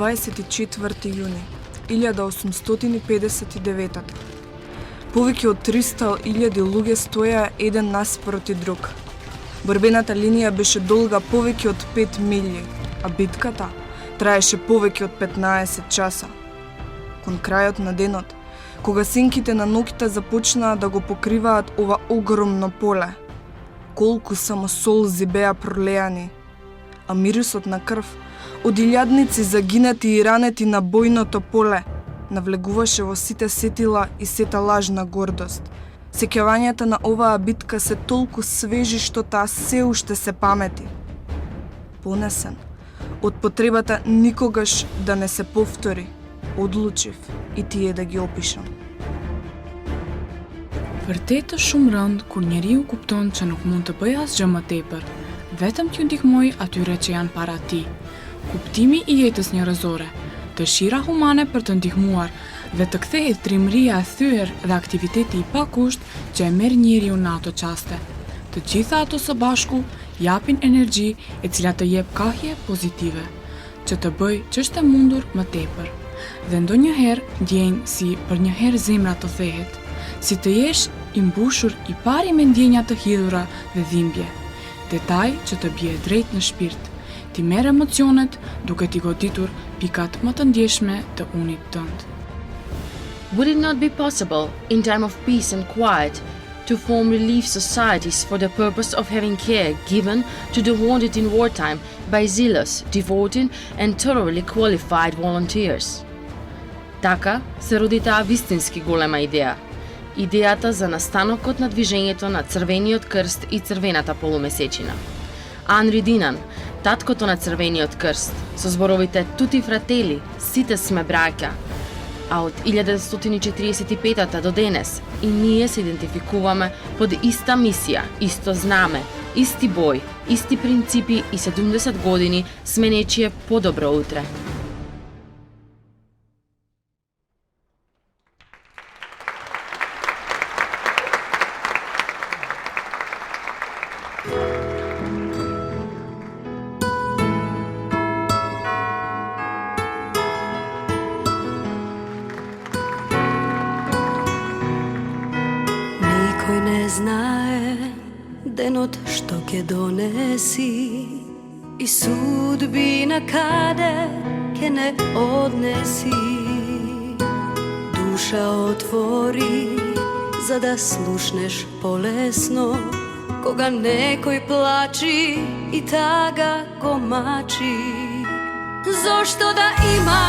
24 јуни 1859. Повеќе од 300.000 луѓе стоја еден наспроти друг. Борбената линија беше долга повеќе од 5 милји, а битката траеше повеќе од 15 часа. Кон крајот на денот, кога сенките на ноќта започнаа да го покриваат ова огромно поле, колку само солзи беа пролеани, а мирисот на крв од илјадници загинати и ранети на бојното поле навлегуваше во сите сетила и сета лажна гордост. Сеќавањата на оваа битка се толку свежи што таа се уште се памети. Понесен од потребата никогаш да не се повтори, одлучив и тие да ги опишам. Vërtet është shumë rënd kur njeriu kupton që nuk mund të bëj asgjë më tepër, vetëm t'ju ndihmoj atyre që janë para ti. Kuptimi i jetës njerëzore, dëshira humane për të ndihmuar dhe të kthehet trimëria e thyer dhe aktiviteti i pakusht që e merr njeriu në ato qaste. Të gjitha ato së bashku japin energji e cila të jep kahje pozitive, që të bëj ç'është e mundur më tepër. Dhe ndonjëherë ndjejnë si për një herë zemra të thehet, si të jesh i mbushur i pari me ndjenja të hidhura dhe dhimbje. Detaj që të bie drejt në shpirt, ti merr emocionet duke t'i goditur pikat më të ndjeshme të unit tënd. Would it not be possible, in time of peace and quiet, to form relief societies for the purpose of having care given to the wounded in wartime by zealous, devoted and thoroughly qualified volunteers? Така се роди таа вистински голема идеја. Идејата за настанокот на движењето на Црвениот крст и Црвената полумесечина. Анри Динан, таткото на Црвениот крст, со зборовите "Тути фратели, сите сме браќа", а од 1945 до денес и ние се идентификуваме под иста мисија, исто знаме, исти бој, исти принципи и 70 години сме нечие подобро утре. Никој не знае денот што ќе донеси и судбина каде ќе не однеси. Душа отвори за да слушнеш полесно, кога некој плачи и тага го мачи. Зошто да има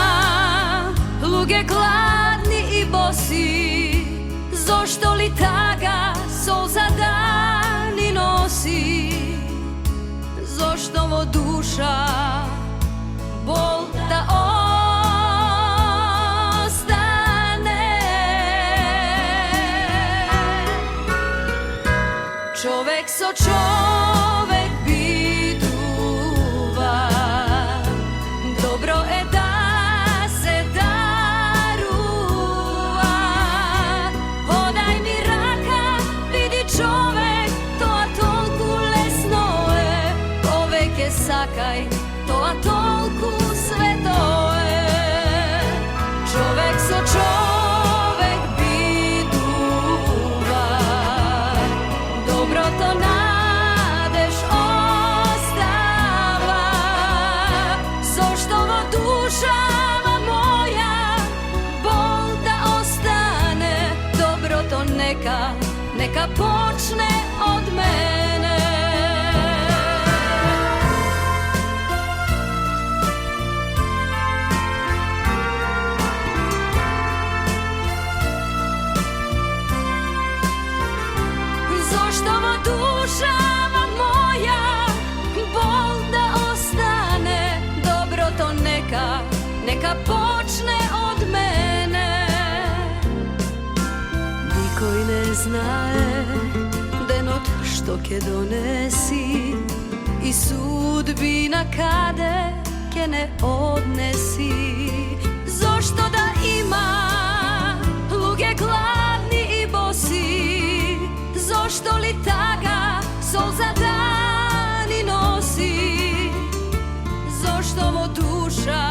луѓе гладни и боси? Зошто ли тага солза да ни носи? Зошто во душа бол да остане? Човек со човек битува, добро е да се дарува. Подај ми рака, биди човек, тоа толку лесно е. Повеќе сакај, тоа толку свето е. Човек со човек битува, доброто надеж остава. Зошто во душава моја бол да остане? Доброто нека почне од мене. Зошто во душава моја бол да остане? Доброто нека почне од мене. Никој не знае денот што ќе донеси и судбина каде ќе не однеси. Зошто да има луѓе гладни и боси? Зошто ли тага солза да ни носи? Зошто во душа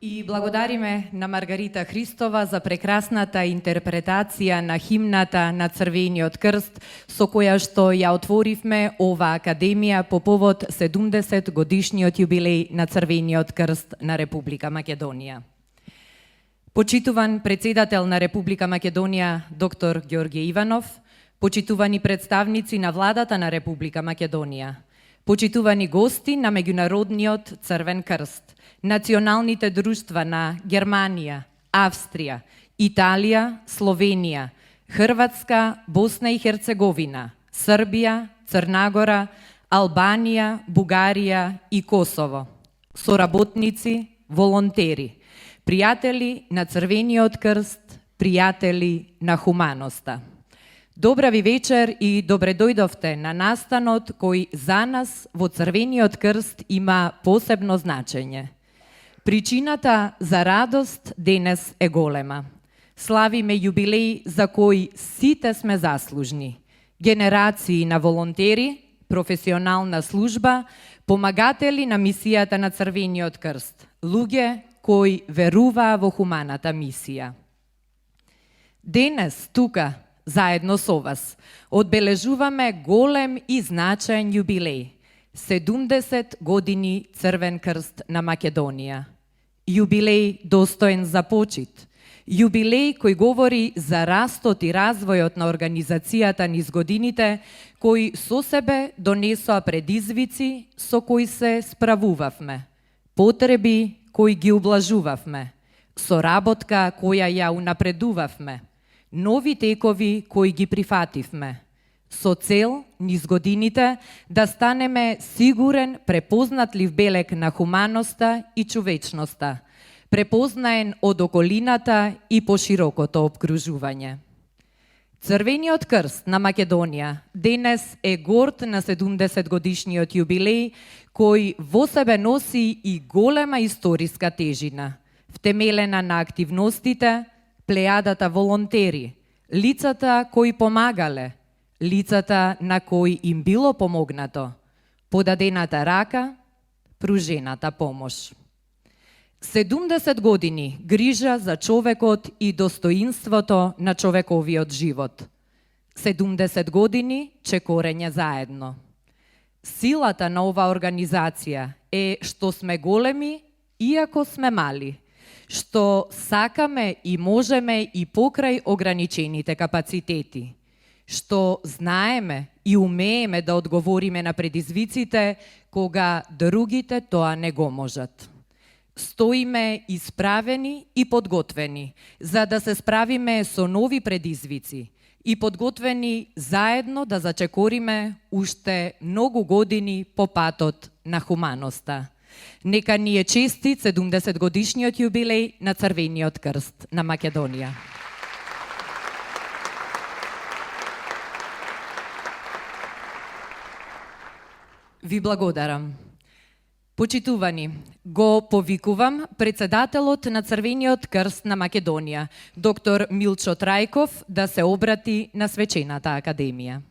И благодариме на Маргарита Христова за прекрасната интерпретација на химната на Црвениот крст, со која што ја отворивме ова академија по повод 70 годишниот јубилеј на Црвениот крст на Република Македонија. Почитуван председател на Република Македонија доктор Ѓорѓе Иванов, почитувани представници на владата на Република Македонија, почитувани гости на Меѓународниот Црвен крст, националните друштва на Германија, Австрија, Италија, Словенија, Хрватска, Босна и Херцеговина, Србија, Црнагора, Албанија, Бугарија и Косово, соработници, волонтери, пријатели на Црвениот крст, пријатели на хуманоста. Добра ви вечер и добре дојдовте на настанот кој за нас во Црвениот крст има посебно значење. Причината за радост денес е голема. Славиме јубилеј за кој сите сме заслужни. Генерации на волонтери, професионална служба, помагатели на мисијата на Црвениот крст, луѓе кои веруваа во хуманата мисија. Денес, тука, заедно со вас, одбележуваме голем и значаен јубилеј. 70 години Црвен крст на Македонија. Јубилеј достоен за почит. Јубилеј кој говори за растот и развојот на организацијата низ годините, кои со себе донесоа предизвици со кои се справувавме, потреби кои ги ублажувавме, соработка која ја унапредувавме, нови текови кои ги прифативме, со цел низ годините да станеме сигурен, препознатлив белег на хуманоста и човечноста, препознаен од околината и поширокото обкружување. Црвениот крст на Македонија денес е горд на 70 годишниот јубилеј, кој во себе носи и голема историска тежина, втемелена на активностите, плејадата волонтери, лицата кои помагале, лицата на кои им било помогнато, подадената рака, пружената помош. 70 години грижа за човекот и достоинството на човековиот живот. 70 години чекорење заедно. Силата на оваа организација е што сме големи, иако сме мали, што сакаме и можеме и покрај ограничените капацитети, што знаеме и умееме да одговориме на предизвиците кога другите тоа не го можат. Стоиме исправени и подготвени за да се справиме со нови предизвици и подготвени заедно да зачекориме уште многу години по патот на хуманоста. Нека ни е честит 70 годишниот јубилеј на Црвениот крст на Македонија. Ви благодарам. Почитувани, го повикувам председателот на Црвениот крст на Македонија, доктор Милчо Трајков, да се обрати на свечената академија.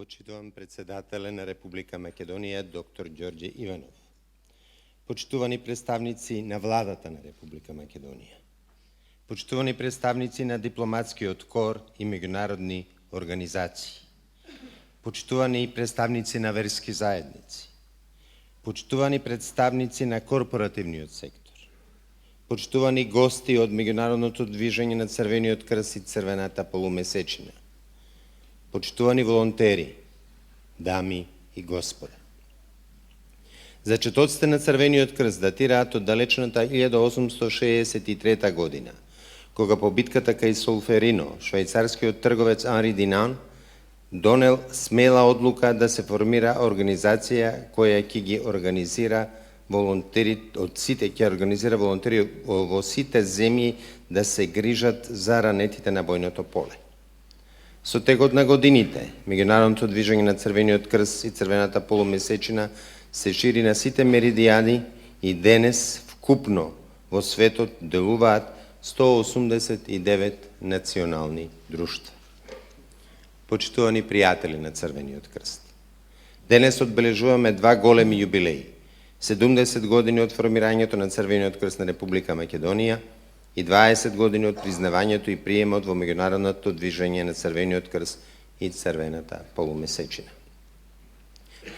Почитувам председателе на Република Македонија, доктор Ѓорѓе Иванов. Почитувани представници на владата на Република Македонија. Почитувани представници на дипломатскиот кор и меѓународни организации. Почитувани представници на верски заедници. Почитувани представници на корпоративниот сектор. Почитувани гости од меѓународното движење на Црвениот крст и Црвената полумесечина. Почитувани волонтери, дами и господа. Зачетоците на Црвениот крст датираат од далечната 1863 година, кога по битката кај Солферино, швајцарскиот трговец Анри Динан донел смела одлука да се формира организација која ќе ги организира волонтери во сите земји да се грижат за ранетите на бојното поле. Со текот на годините, меѓународното движење на Црвениот крст и Црвената полумесечина се шири на сите меридијани и денес вкупно во светот делуваат 189 национални друштва. Почитувани пријатели на Црвениот крст, денес одбележуваме два големи јубилеи. 70 години од формирањето на Црвениот крст на Република Македонија и 20 години од признавањето и приемот во меѓународното движење на Црвениот крст и Црвената полумесечина.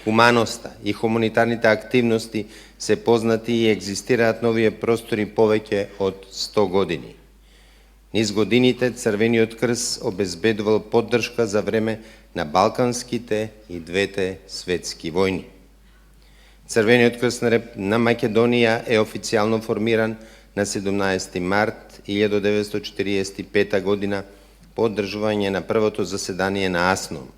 Хуманоста и хуманитарните активности се познати и екзистираат на овие простори повеќе од 100 години. Низ годините Црвениот крст обезбедувал поддршка за време на балканските и двете светски војни. Црвениот крст на Македонија е официјално формиран на 17 март 1945 година по одржување на првото заседание на АСНОМ,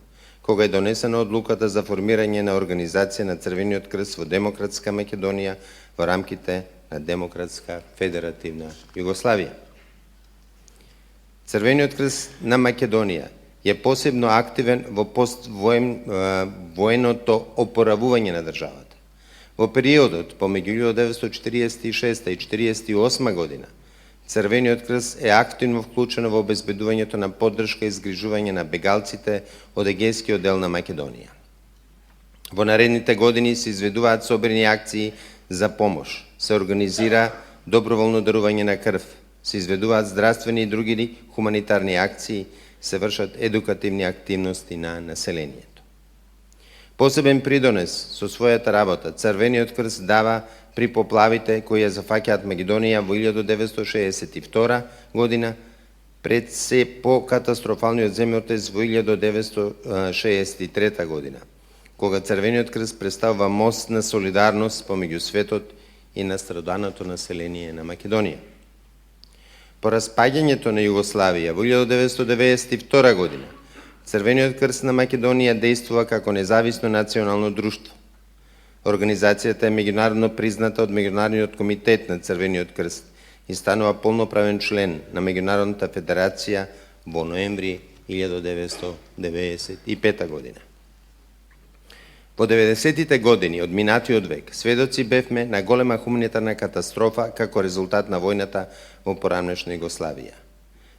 кога е донесена одлуката за формирање на организација на Црвениот крст во Демократска Македонија во рамките на Демократска федеративна Југославија. Црвениот крст на Македонија е посебно активен во военото опоравување на државата. Во периодот помеѓу 1946 и 1948 година, Црвениот крст е активно вклучен во обезбедувањето на поддршка и згрижување на бегалците од егејскиот дел на Македонија. Во наредните години се изведуваат собрани акции за помош, се организира доброволно дарување на крв, се изведуваат здравствени и други хуманитарни акции, се вршат едукативни активности на населението. Посебен придонес со својата работа Црвениот крст дава при поплавите кои ја зафаќаат Македонија во 1962 година, пред се по катастрофалниот земјотрес во 1963 година, кога Црвениот крст представува мост на солидарност помеѓу светот и настраданото население на Македонија. По распаѓањето на Југославија во 1992 година, Црвениот крст на Македонија действува како независно национално друштво. Организацијата е меѓународно призната од Меѓународниот комитет на Црвениот крст и станува полноправен член на Меѓународната федерација во ноември 1995 година. Во 90-тите години од минатиот век, сведоци бевме на голема хуманитарна катастрофа како резултат на војната во поранешна Југославија.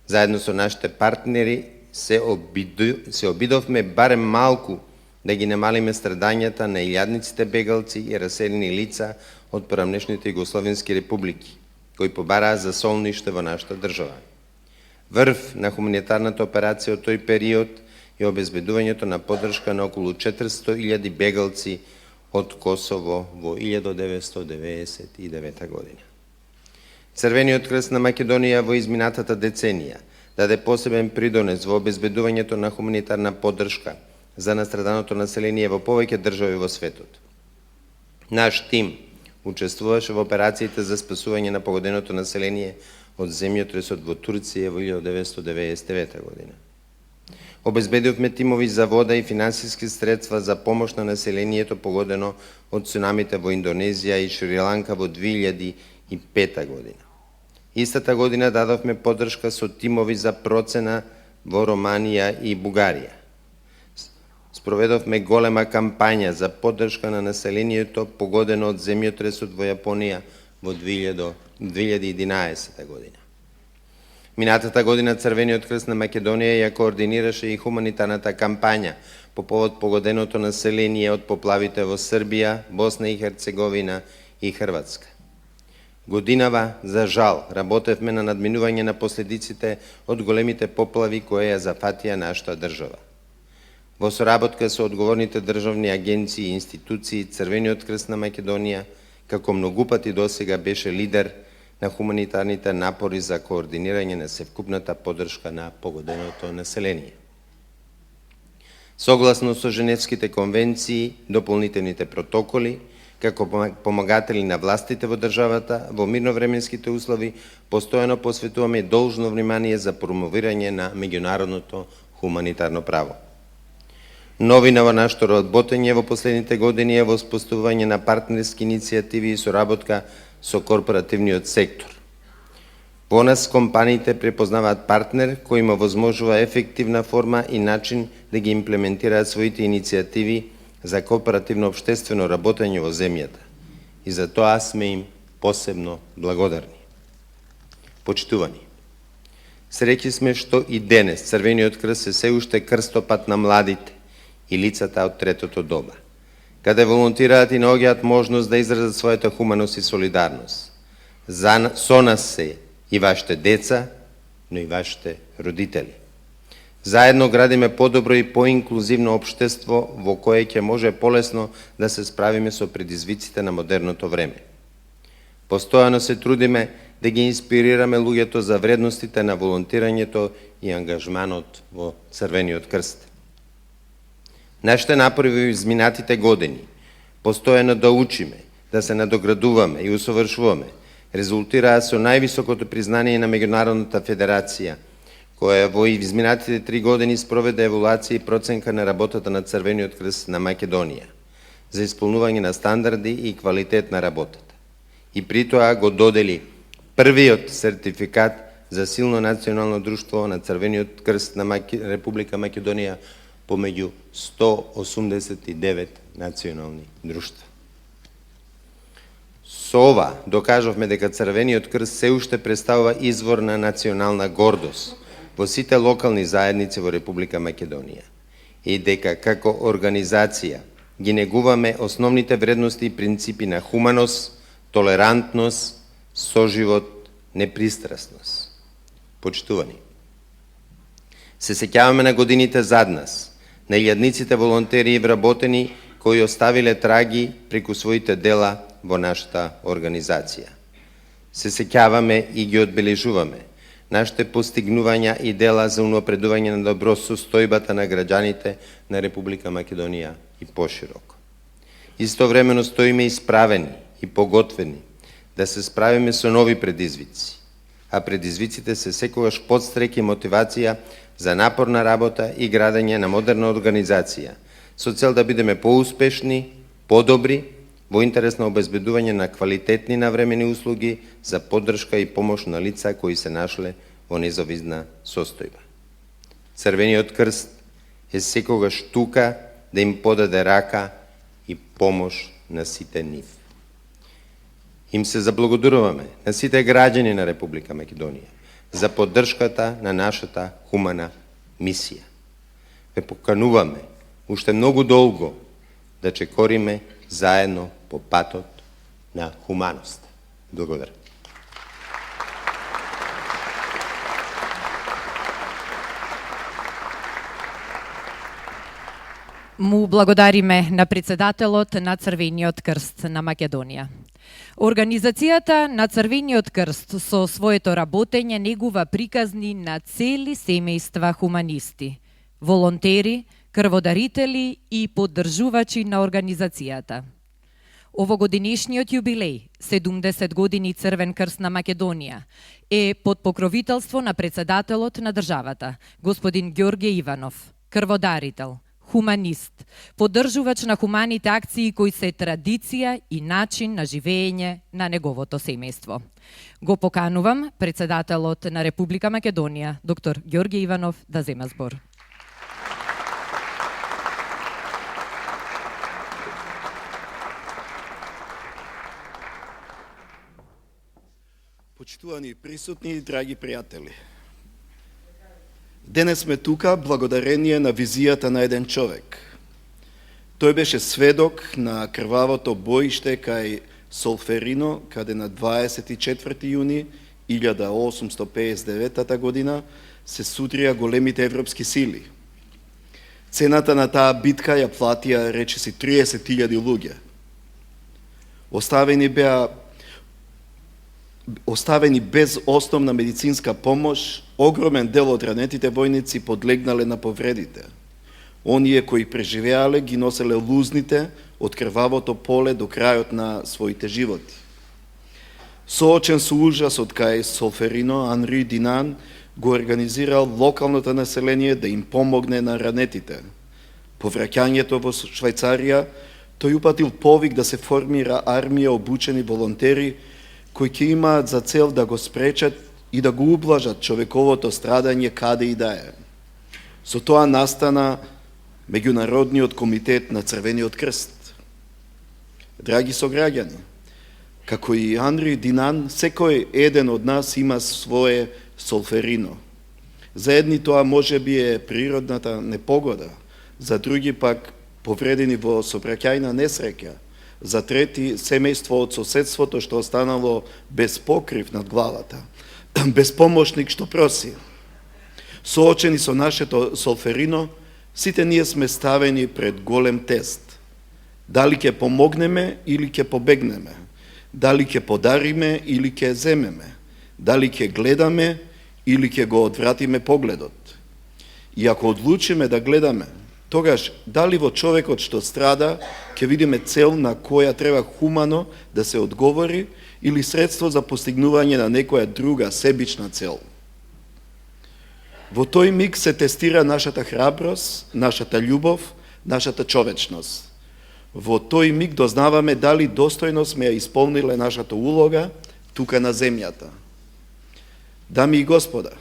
Заедно со нашите партнери се обидовме барем малку да ги намалиме страдањата на илјадниците бегалци и раселени лица од поранешните југословенски републики, кои побараа за солниште во нашата држава. Врв на хуманитарната операција од тој период е обезбедувањето на поддршка на околу 400.000 бегалци од Косово во 1999 година. Црвениот крст на Македонија во изминатата деценија даде посебен придонес во обезбедувањето на хуманитарна поддршка за настраданото население во повеќе држави во светот. Наш тим учествуваше во операциите за спасување на погоденото население од земјотресот во Турција во 1999 година. Обезбедивме тимови за вода и финансиски средства за помош на населението погодено од цунамите во Индонезија и Шри-Ланка во 2005 година. Истата година дадовме поддршка со тимови за процена во Романија и Бугарија. Спроведовме голема кампања за поддршка на населението погодено од земјотресот во Јапонија во 2011 година. Минатата година Црвениот крст на Македонија ја координираше и хуманитарната кампања по повод погоденото население од поплавите во Србија, Босна и Херцеговина и Хрватска. Годинава, за жал, работевме на надминување на последиците од големите поплави кои ја зафатија нашата држава. Во соработка со одговорните државни агенции и институции, Црвениот крст на Македонија, како многу пати досега, беше лидер на хуманитарните напори за координирање на севкупната поддршка на погоденото население. Согласно со Женевските конвенции, дополнителните протоколи, како помагатели на властите во државата, во мирновременските услови, постојано посветуваме должно внимание за промовирање на меѓународното хуманитарно право. Новина во нашето работење во последните години е во споставување на партнерски иницијативи и соработка со корпоративниот сектор. Во нас компаниите препознаваат партнер кој им овозможува ефективна форма и начин да ги имплементираат своите иницијативи за корпоративно општествено работење во земјата. И за тоа сме им посебно благодарни. Почитувани, среќни сме што и денес Црвениот крст е се уште крстопат на младите и лицата од третото доба, каде волонтираат и наоѓаат можност да изразат својата хуманост и солидарност. Со нас се и вашите деца, но и вашите родители. Заедно градиме подобро и поинклузивно општество во кое ќе може полесно да се справиме со предизвиците на модерното време. Постојано се трудиме да ги инспирираме луѓето за вредностите на волонтирањето и ангажманот во Црвениот крст. Нашите напори во изминатите години, постојано да учиме, да се надоградуваме и усовршуваме, резултираа со највисокото признание на Меѓународната федерација, која во изминатите 3 години спроведе евалуација и проценка на работата на Црвениот крст на Македонија за исполнување на стандарди и квалитет на работата. И при тоа го додели првиот сертификат за силно национално друштво на Црвениот крст на Република Македонија помеѓу 189 национални друштва. Со ова докажавме дека Црвениот крст се уште представува извор на национална гордост во сите локални заедници во Република Македонија и дека како организација ги негуваме основните вредности и принципи на хуманост, толерантност, соживот, непристрасност. Почитувани, се сеќаваме на годините зад нас, на илјадниците волонтери и вработени кои оставиле траги преку своите дела во нашата организација. Се сеќаваме и ги одбележуваме нашите постигнувања и дела за унапредување на добросостојбата на граѓаните на Република Македонија и пошироко. Истовремено стоиме исправени и поготвени да се справиме со нови предизвици, а предизвиците се секогаш подстрек и мотивација за напорна работа и градење на модерна организација, со цел да бидеме поуспешни, подобри, во интерес на обезбедување на квалитетни навремени услуги за поддршка и помош на лица кои се нашле во независна состојба. Црвениот крст е секогаш тука да им подаде рака и помош на сите нив. Им се заблагодаруваме на сите граѓани на Република Македонија за поддршката на нашата хумана мисија. Ве покануваме уште многу долго да чекориме заедно по патот на хуманост. Благодарам. Му благодариме на председателот на Црвениот крст на Македонија. Организацијата на Црвениот крст со своето работење негува приказни на цели семејства хуманисти, волонтери, крводарители и поддржувачи на организацијата. Овогодинешниот јубилеј, 70 години Црвен крст на Македонија, е под покровителство на председателот на државата, господин Ѓорѓе Иванов, крводарител, хуманист, поддржувач на хуманите акции кои се традиција и начин на живење на неговото семејство. Го поканувам председателот на Република Македонија, доктор Ѓорѓе Иванов, да зема збор. Почитувани присутни и драги пријатели, денес сме тука благодарение на визијата на еден човек. Тој беше сведок на крвавото боиште кај Солферино, каде на 24 јуни 1859 година се судрија големите европски сили. Цената на таа битка ја платија речиси 30.000 луѓе. Оставени без основна медицинска помош, огромен дел од ранетите војници подлегнале на повредите. Оние кои преживеале ги носеле лузните од крвавото поле до крајот на своите животи. Соочен со ужасот кај Солферино, Анри Динан го организирал локалното население да им помогне на ранетите. По враќањето во Швајцарија, тој упатил повик да се формира армија обучени волонтери кои ќе имаат за цел да го спречат и да го ублажат човековото страдање каде и да е. Со тоа настана Меѓународниот комитет на Црвениот крст. Драги сограѓани, Како и Анри Динан, секој еден од нас има свое солферино. За едни тоа може би е природната непогода, за други пак повредени во сообраќајна несреќа, за трети семејство од соседството што останало без покрив над главата, без помошник што проси. Соочени со нашето солферино, сите ние сме ставени пред голем тест. Дали ќе помогнеме или ќе побегнеме? Дали ќе подариме или ќе земеме? Дали ќе гледаме или ќе го одвратиме погледот? И ако одлучиме да гледаме, тогаш дали во човекот што страда ќе видиме цел на која треба хумано да се одговори или средство за постигнување на некоја друга себична цел? Во тој миг се тестира нашата храброст, нашата љубов, нашата човечност. Во тој миг дознаваме дали достојно сме ја исполниле нашата улога тука на земјата. Дами и господа,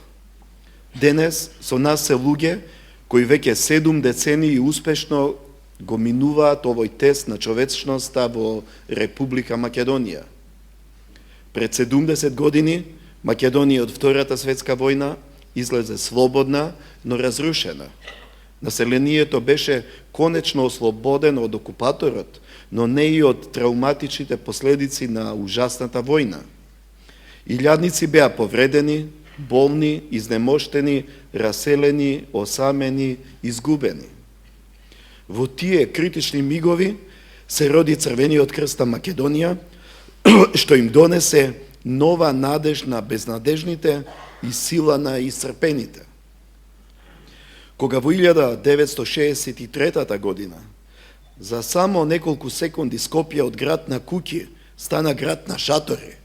денес со нас се луѓе кои веќе 7 децении успешно го минуваат овој тест на човечноста во Република Македонија. Пред 70 години Македонија од Втората светска војна излезе слободна, но разрушена. Населението беше конечно ослободено од окупаторот, но не и од травматичните последици на ужасната војна. Илјадници беа повредени, болни, изнемоштени, раселени, осамени, изгубени. Во тие критични мигови се роди Црвениот крст на Македонија, што им донесе нова надеж на безнадежните и сила на исцрпените. Кога во 1963 година за само неколку секунди Скопје од град на куќи стана град на шатори,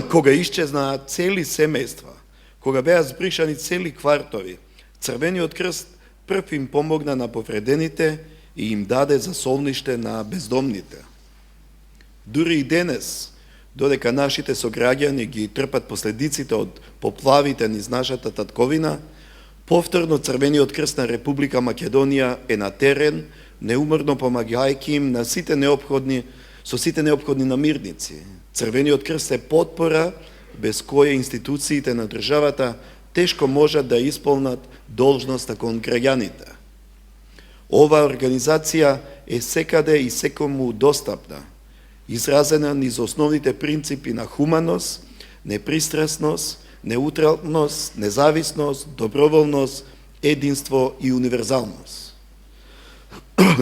кога исчезнаа цели семејства, кога беа збришани цели квартови, Црвениот крст прв им помогна на повредените и им даде засолниште на бездомните. Дури и денес, додека нашите сограѓани ги трпат последиците од поплавите низ нашата татковина, повторно Црвениот крст на Република Македонија е на терен, неуморно помагајќи им на сите неопходни намирници. Црвениот крст е потпора без која институциите на државата тешко можат да исполнат должноста кон граѓаните. Оваа организација е секаде и секому достапна, изразена низ основните принципи на хуманост, непристрасност, неутралност, независност, доброволност, единство и универзалност.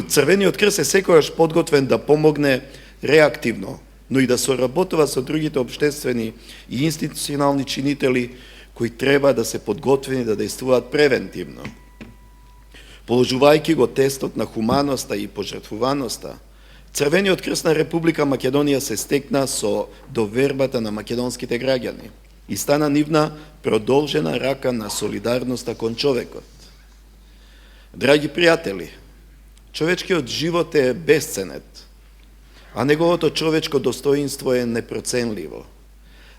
Црвениот крст е секогаш подготвен да помогне реактивно, но и да соработува со другите општествени и институционални чинители кои треба да се подготвени да действуваат превентивно. Положувајќи го тестот на хуманоста и пожртвуваноста, Црвениот крст на Република Македонија се стекна со довербата на македонските граѓани и стана нивна продолжена рака на солидарноста кон човекот. Драги пријатели, човечкиот живот е бесценет, а неговото човечко достоинство е непроценливо.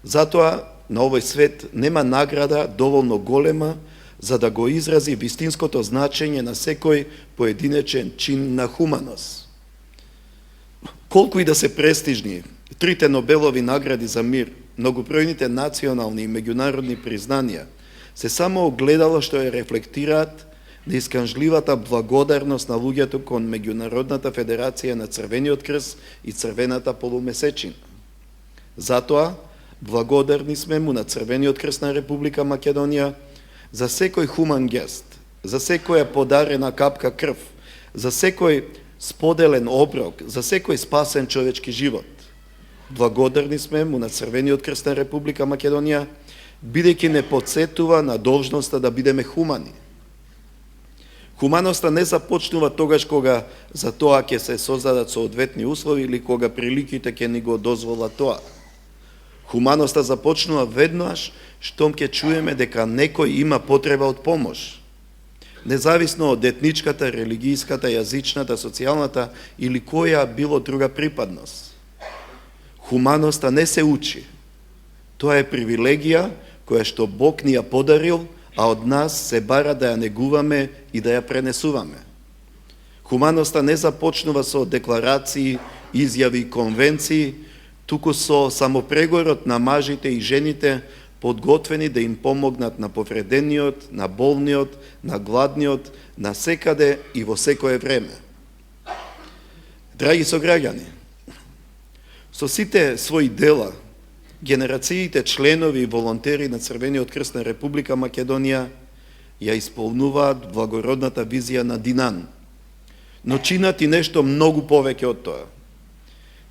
Затоа на овој свет нема награда доволно голема за да го изрази вистинското значење на секој поединечен чин на хуманост. Колку и да се престижни трите Нобелови награди за мир, многобројните национални и меѓународни признанија, се само огледало што ја рефлектираат на исканжливата благодарност на луѓето кон Меѓународната федерација на Црвениот крст и Црвената полумесечина. Затоа, благодарни сме му на Црвениот крст на Република Македонија за секој хуман гест, за секоја подарена капка крв, за секој споделен оброк, за секој спасен човечки живот. Благодарни сме му на Црвениот крст на Република Македонија, бидејќи не потсетува на должноста да бидеме хумани. Хуманоста не започнува тогаш кога за тоа ќе се создадат соодветни услови или кога приликите ќе ни го дозволат тоа. Хуманоста започнува веднаш штом ќе чуеме дека некој има потреба од помош. Независно од етничката, религијската, јазичната, социјалната или која било друга припадност. Хуманоста не се учи. Тоа е привилегија која што Бог ни ја подарил, а од нас се бара да ја негуваме и да ја пренесуваме. Хуманоста не започнува со декларации, изјави и конвенции, туку со самопрегорот на мажите и жените подготвени да им помогнат на повредениот, на болниот, на гладниот, на секаде и во секое време. Драги сограѓани, со сите своји дела, генерациите членови и волонтери на Црвениот крст на Република Македонија ја исполнуваат благородната визија на Динан, но чинат и нешто многу повеќе од тоа.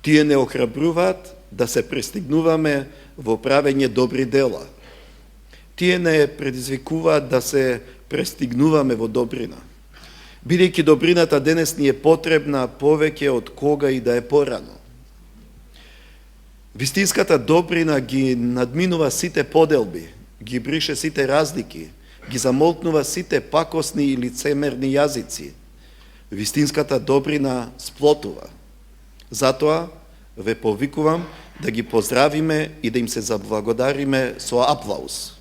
Тие не охрабруваат да се престигнуваме во правење добри дела. Тие не предизвикуваат да се престигнуваме во добрина. Бидејќи добрината денес ни е потребна повеќе од кога и да е порано. Вистинската добрина ги надминува сите поделби, ги брише сите разлики, ги замолкнува сите пакосни и лицемерни јазици. Вистинската добрина сплотува. Затоа ве повикувам да ги поздравиме и да им се заблагодариме со аплауз.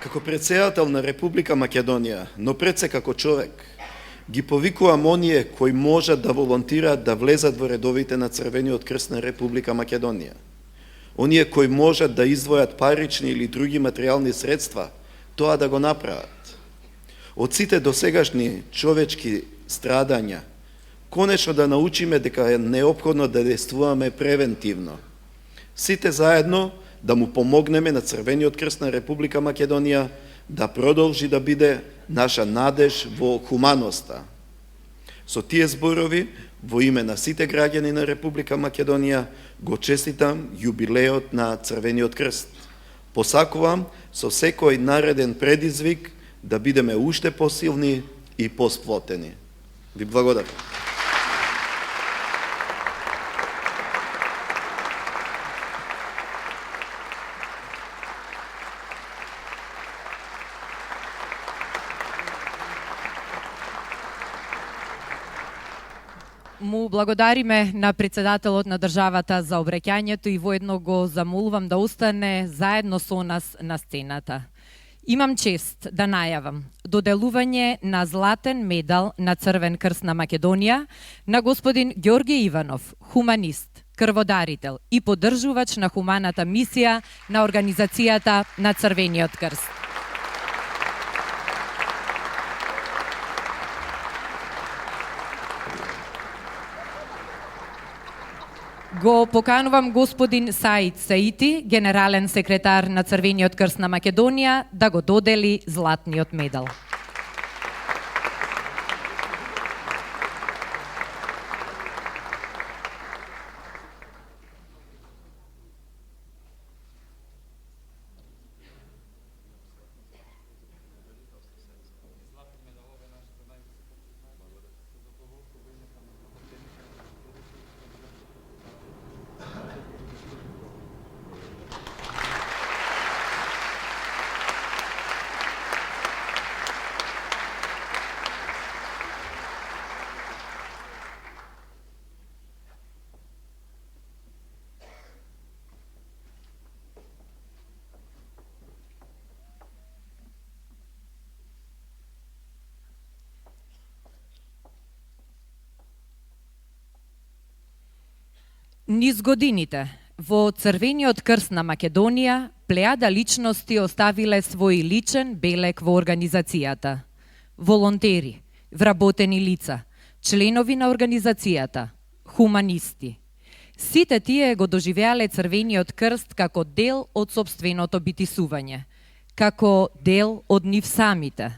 Како председател на Република Македонија, но пред се како човек, ги повикувам оние кои можат да волонтираат да влезат во редовите на Црвениот крст на Република Македонија. Оние кои можат да издвојат парични или други материјални средства, тоа да го направат. Од сите досегашни човечки страдања, конечно да научиме дека е неопходно да действуваме превентивно. Сите заедно да му помогнеме на Црвениот крст на Република Македонија да продолжи да биде наша надеж во хуманоста. Со тие зборови, во име на сите граѓани на Република Македонија, го честитам јубилеот на Црвениот крст. Посакувам со секој нареден предизвик да бидеме уште посилни и посплотени. Ви благодарам. Му благодариме на председателот на државата за обраќањето и воедно го замолувам да остане заедно со нас на сцената. Имам чест да најавам доделување на златен медал на Црвен крст на Македонија на господин Ѓорѓе Иванов, хуманист, крводарител и поддржувач на хуманата мисија на организацијата на Црвениот крст. Го поканувам господин Саид Саити, генерален секретар на Црвениот крст на Македонија, да го додели златниот медал. Низ годините, во Црвениот крст на Македонија, плејада личности оставиле свој личен белег во организацијата. Волонтери, вработени лица, членови на организацијата, хуманисти. Сите тие го доживеале Црвениот крст како дел од сопственото битисување, како дел од нив самите.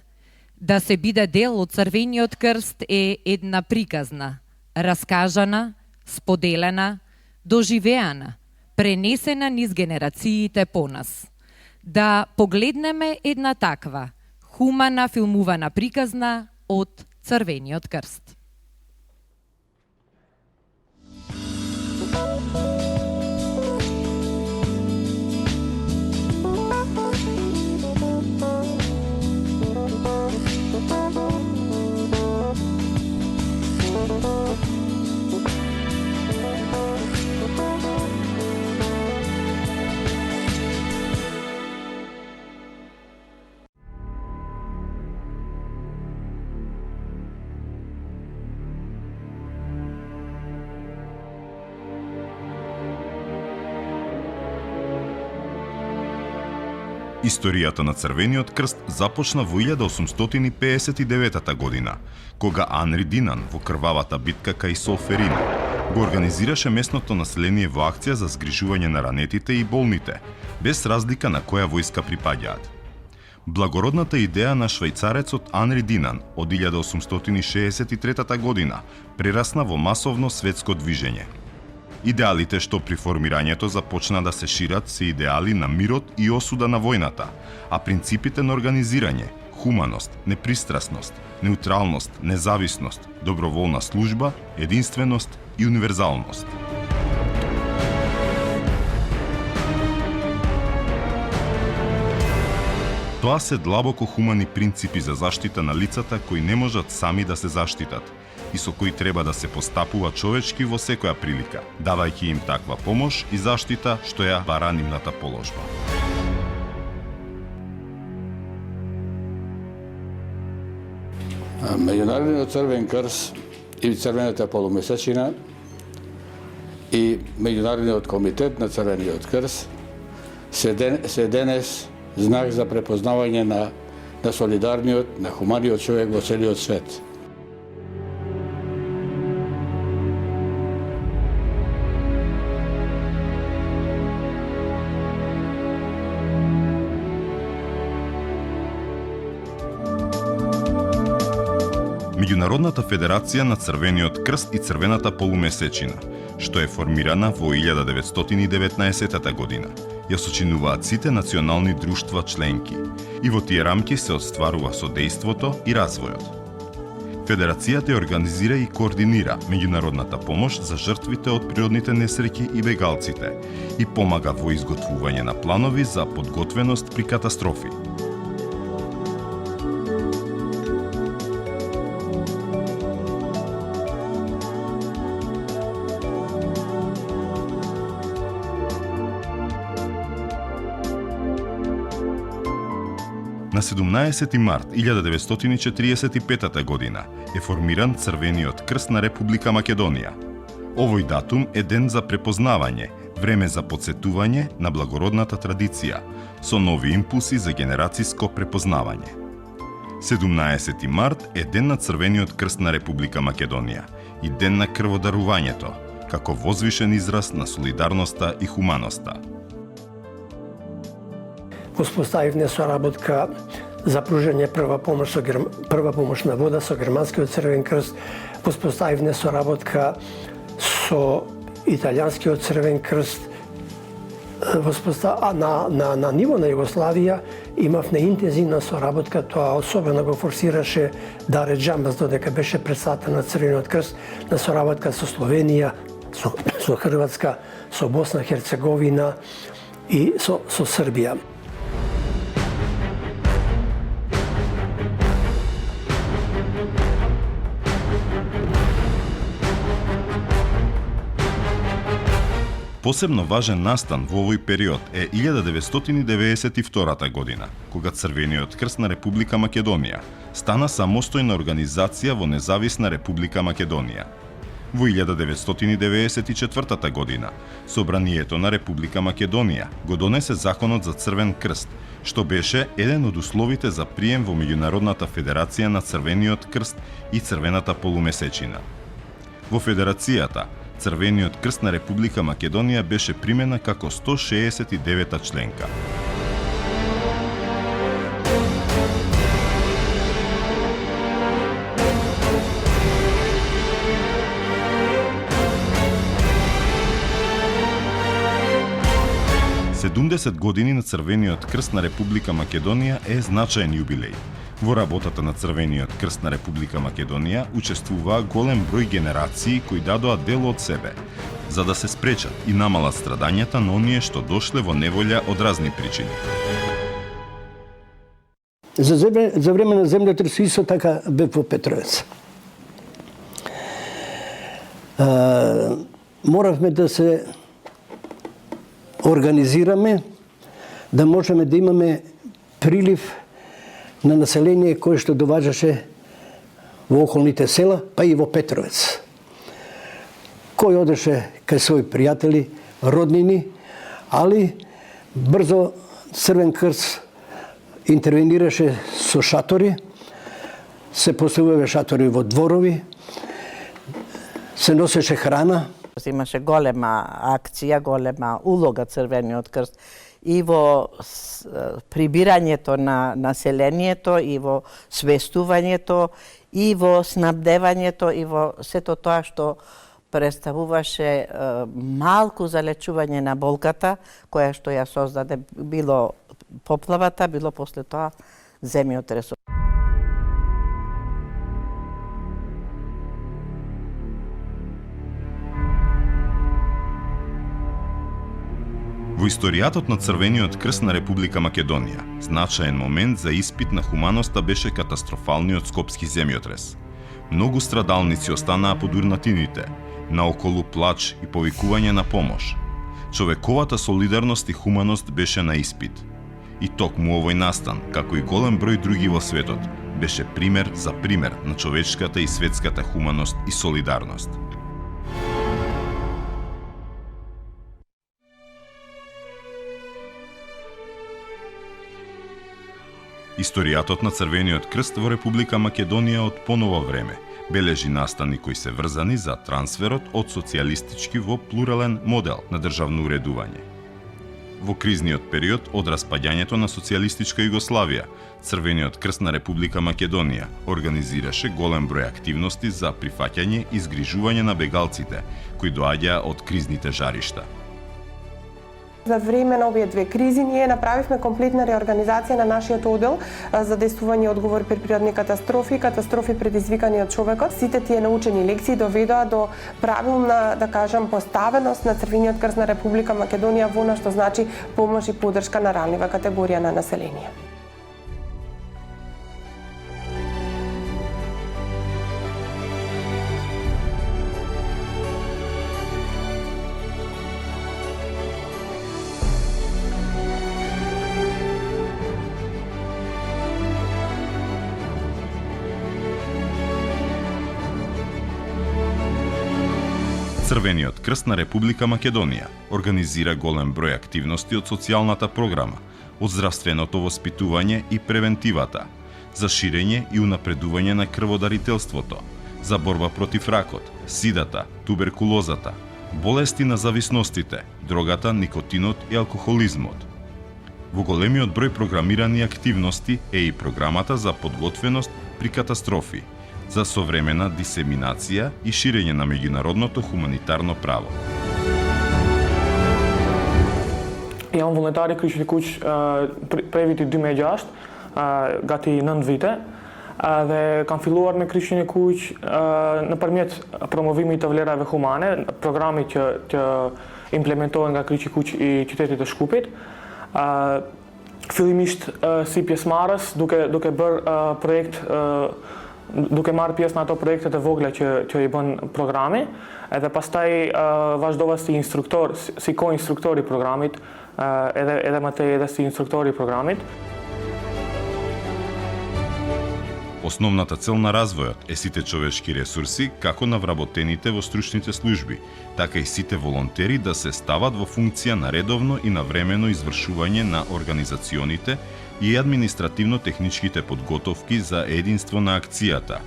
Да се биде дел од Црвениот крст е една приказна, раскажана, споделена, доживеана, пренесена низ генерациите по нас. Да погледнеме една таква, хумана филмувана приказна од Црвениот крст. Историјата на Црвениот крст започна во 1859 година, кога Анри Динан во крвавата битка кај Солферино го организираше местното население во акција за згрижување на ранетите и болните, без разлика на која војска припаѓаат. Благородната идеја на швајцарецот Анри Динан од 1863 година прерасна во масовно светско движење. Идеалите што при формирањето започна да се шират се идеали на мирот и осуда на војната, а принципите на организирање, хуманост, непристрасност, неутралност, независност, доброволна служба, единственост и универзалност. Тоа се длабоко хумани принципи за заштита на лицата кои не можат сами да се заштитат и со кои треба да се постапува човечки во секоја прилика, давајќи им таква помош и заштита што ја бара нивната положба. Меѓународниот црвен крст и црвената полумесечина и Меѓународниот комитет на Црвениот крст се денес знак за препознавање на солидарниот, на хуманиот човек во целиот свет. Меѓународната федерација на Црвениот крст и Црвената полумесечина, што е формирана во 1919 година, ја сочинуваат сите национални друштва членки и во тие рамки се остварува содејството и развојот. Федерацијата ја организира и координира меѓународната помош за жртвите од природните несреќи и бегалците и помага во изготвување на планови за подготвеност при катастрофи. На 17 март 1945 година е формиран Црвениот крст на Република Македонија. Овој датум е ден за препознавање, време за потсетување на благородната традиција, со нови импулси за генерациско препознавање. 17 март е ден на Црвениот крст на Република Македонија и ден на крводарувањето, како возвишен израз на солидарноста и хуманоста. Успоставивме соработка за пружање прва помош на вода со Германскиот Црвен крст, успоставивме соработка со Италијанскиот Црвен крст, на ниво на Југославија имавме интензивна соработка, тоа особено го форсираше Даре Џамбас, додека беше председател на Црвениот крст, на соработка со Словенија, со Хрватска, со Босна, Херцеговина и со Србија. Посебно важен настан во овој период е 1992 година, кога Црвениот крст на Република Македонија стана самостојна организација во независна Република Македонија. Во 1994 година, Собранието на Република Македонија го донесе Законот за Црвен крст, што беше еден од условите за прием во Меѓународната федерација на Црвениот крст и Црвената полумесечина. Во федерацијата, Црвениот крст на Република Македонија беше примена како 169-та членка. Седумдесет години на Црвениот крст на Република Македонија е значаен јубилеј. Во работата на Црвениот крст на Република Македонија учествуваа голем број генерации кои дадоа дел од себе, за да се спречат и намалат страдањата на оние што дошле во неволја од разни причини. За време на земјотрес исто така бев во Петровец. Моравме да се организираме, да можеме да имаме прилив на население кое што доваѓаше во околните села, па и во Петровец. Кој одеше кај своји пријатели, роднини, али брзо Црвен крст интервенираше со шатори, се поставувале шатори во дворови, се носеше храна. Имаше голема акција, голема улога Црвениот крст и во прибирањето на населението, и во свестувањето, и во снабдевањето, и во сето тоа што представуваше малку залечување на болката, која што ја создаде било поплавата, било после тоа земјотресот. Во историјатот на Црвениот крст на Република Македонија, значаен момент за испит на хуманоста беше катастрофалниот скопски земјотрес. Многу страдалници останаа под урнатините, наоколу плач и повикување на помош. Човековата солидарност и хуманост беше на испит. И токму овој настан, како и голем број други во светот, беше пример за пример на човечката и светската хуманост и солидарност. Историјатот на Црвениот крст во Република Македонија од поново време бележи настани кои се врзани за трансферот од социјалистички во плурален модел на државно уредување. Во кризниот период од распаѓањето на социјалистичка Југославија, Црвениот крст на Република Македонија организираше голем број активности за прифаќање и згрижување на бегалците кои доаѓаа од кризните жаришта. За време на овие две кризи ние направивме комплетна реорганизација на нашиот оддел за действување и одговор при природни катастрофи, катастрофи предизвикани од човекот. Сите тие научени лекции доведоа до правилна, да кажам, поставеност на Црвениот крст на Република Македонија во она што значи помош и поддршка на ранлива категорија на население. Црвениот крст на Република Македонија организира голем број активности од социјалната програма, од здравственото воспитување и превентивата, за ширење и унапредување на крводарителството, за борба против ракот, сидата, туберкулозата, болести на зависностите, дрогата, никотинот и алкохолизмот. Во големиот број програмирани активности е и програмата за подготвеност при катастрофи, за современа дисеминација и ширење на меѓународното хуманитарно право. Јам волонтари крични куќ превити 2006, гати 9 вите, dhe kam filluar me Krishtin e Kuq nëpërmjet promovimit të vlerave humane, programi që implementohen nga Krishti i Kuq i qytetit të Shkupit. Fillimisht si pjesëmarrës duke bërë projekt duke marrë pjesë në ato projektet e vogla që i bën programi, edhe pastaj vazhdova si instruktor, si ko-instruktor i programit, edhe më tej edhe si instruktor i programit. Основната цел на развојот е сите човечки ресурси, како на вработените во стручните служби, така и сите волонтери да се стават во функција на редовно и навремено извршување на организационите и административно-техничките подготовки за единство на акцијата,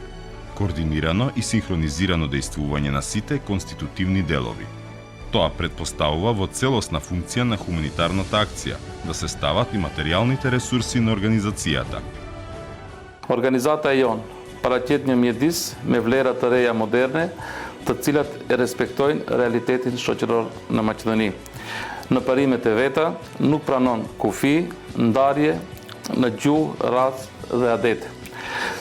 координирано и синхронизирано действување на сите конститутивни делови. Тоа предпоставува во целосна функција на хуманитарната акција да се стават и материјалните ресурси на организацијата. Organizata e jonë paraqet një mjedis me vlera të reja moderne, të cilat e respektojnë realitetin shoqëror në Maqedoni. Në parimet e veta nuk pranon kufi, ndarje në gjuhë, racë dhe adete.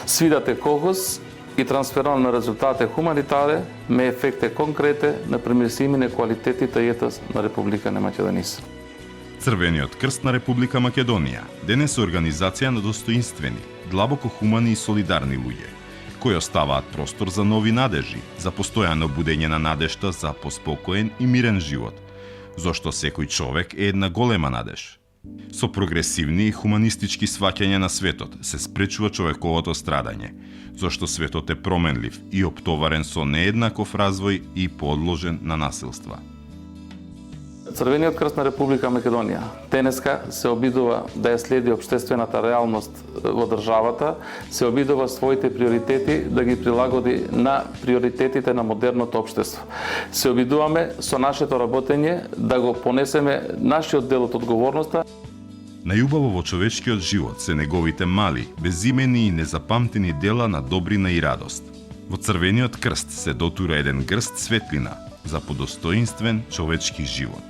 Sfidat e kohës i transferon në rezultate humanitare me efekte konkrete në përmirësimin e kualitetit të jetës në Republikën e Maqedonisë. Црвениот крст на Република Македонија денес е организација на достоинствени, длабоко хумани и солидарни луѓе, кои оставаат простор за нови надежи, за постојано будење на надежта за поспокоен и мирен живот, зошто секој човек е една голема надеж. Со прогресивни и хуманистички сваќања на светот се спречува човековото страдање, зошто светот е променлив и оптоварен со нееднаков развој и подложен на насилства. Црвениот крст на Република Македонија денеска се обидува да ја следи општествената реалност во државата, се обидува своите приоритети да ги прилагоди на приоритетите на модерното општество. Се обидуваме со нашето работење да го понесеме нашиот дел од одговорноста. Најубаво во човечкиот живот се неговите мали, безимени и незапамтени дела на добрина и радост. Во Црвениот крст се дотура еден грст светлина за подостоинствен човечки живот.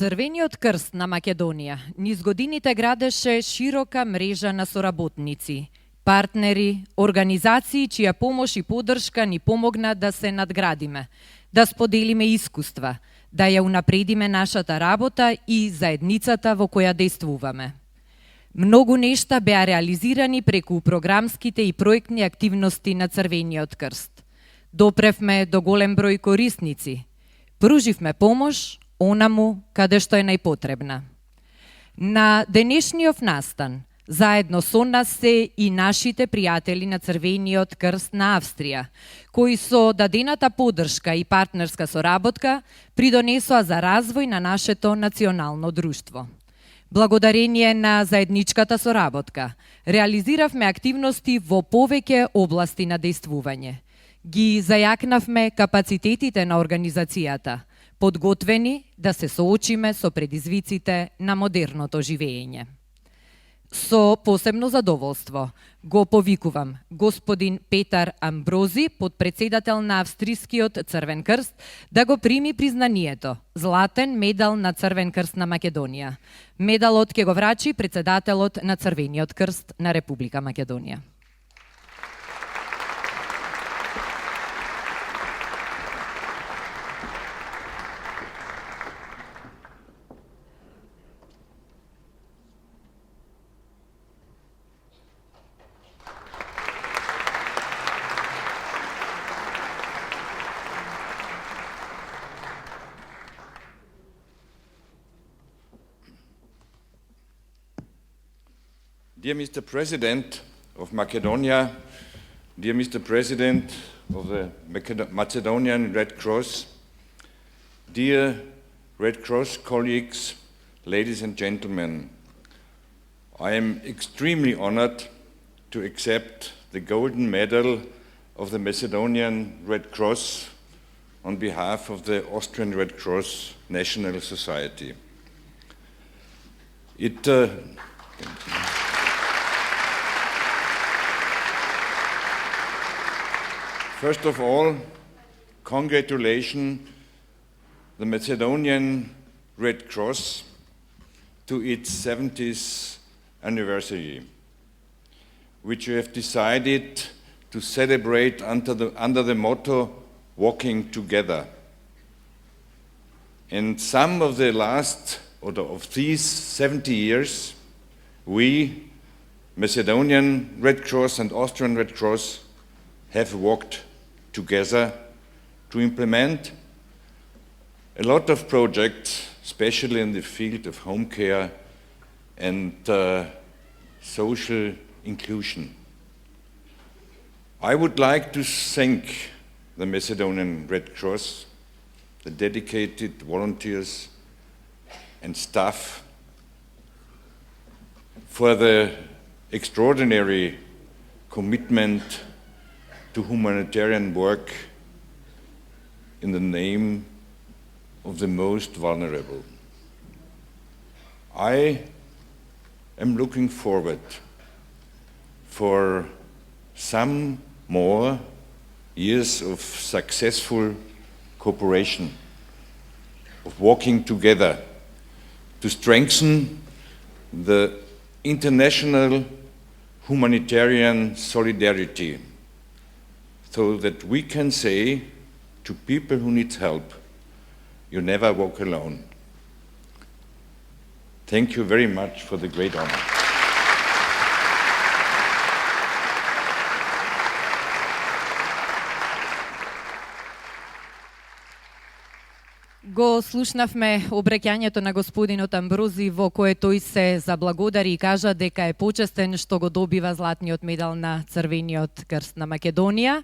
Црвениот крст на Македонија низ годините градеше широка мрежа на соработници, партнери, организации чија помош и поддршка ни помогна да се надградиме, да споделиме искуства, да ја унапредиме нашата работа и заедницата во која действуваме. Многу нешта беа реализирани преку програмските и проектни активности на Црвениот крст. Допревме до голем број корисници, пруживме помош онаму каде што е најпотребна. На денешниот настан, заедно со нас се и нашите пријатели на Црвениот крст на Австрија, кои со дадената поддршка и партнерска соработка придонесоа за развој на нашето национално друштво. Благодарение на заедничката соработка, реализиравме активности во повеќе области на действување. Ги зајакнавме капацитетите на организацијата, подготвени да се соочиме со предизвиците на модерното живење. Со посебно задоволство го повикувам господин Петар Амбрози, подпредседател на Австрискиот Црвен крст, да го прими признанието Златен медал на Црвен крст на Македонија. Медалот ќе го врачи председателот на Црвениот крст на Република Македонија. Dear Mr. President of Macedonia, dear Mr. President of the Macedonian Red Cross, dear Red Cross colleagues, ladies and gentlemen, I am extremely honored to accept the Golden Medal of the Macedonian Red Cross on behalf of the Austrian Red Cross National Society. First of all, congratulations the Macedonian Red Cross to its 70th anniversary, which we have decided to celebrate under the motto, Walking Together. And some of the of these 70 years, we, Macedonian Red Cross and Austrian Red Cross, have walked together to implement a lot of projects, especially in the field of home care and social inclusion. I would like to thank the Macedonian Red Cross, the dedicated volunteers and staff, for the extraordinary commitment to humanitarian work in the name of the most vulnerable. I am looking forward for some more years of successful cooperation, of working together to strengthen the international humanitarian solidarity, so that we can say to people who need help, you never walk alone. Thank you very much for the great honor. Го слушнавме обреќањето на господинот Амбрози во кое тој се заблагодари и кажа дека е почестен што го добива златниот медал на Црвениот крст на Македонија,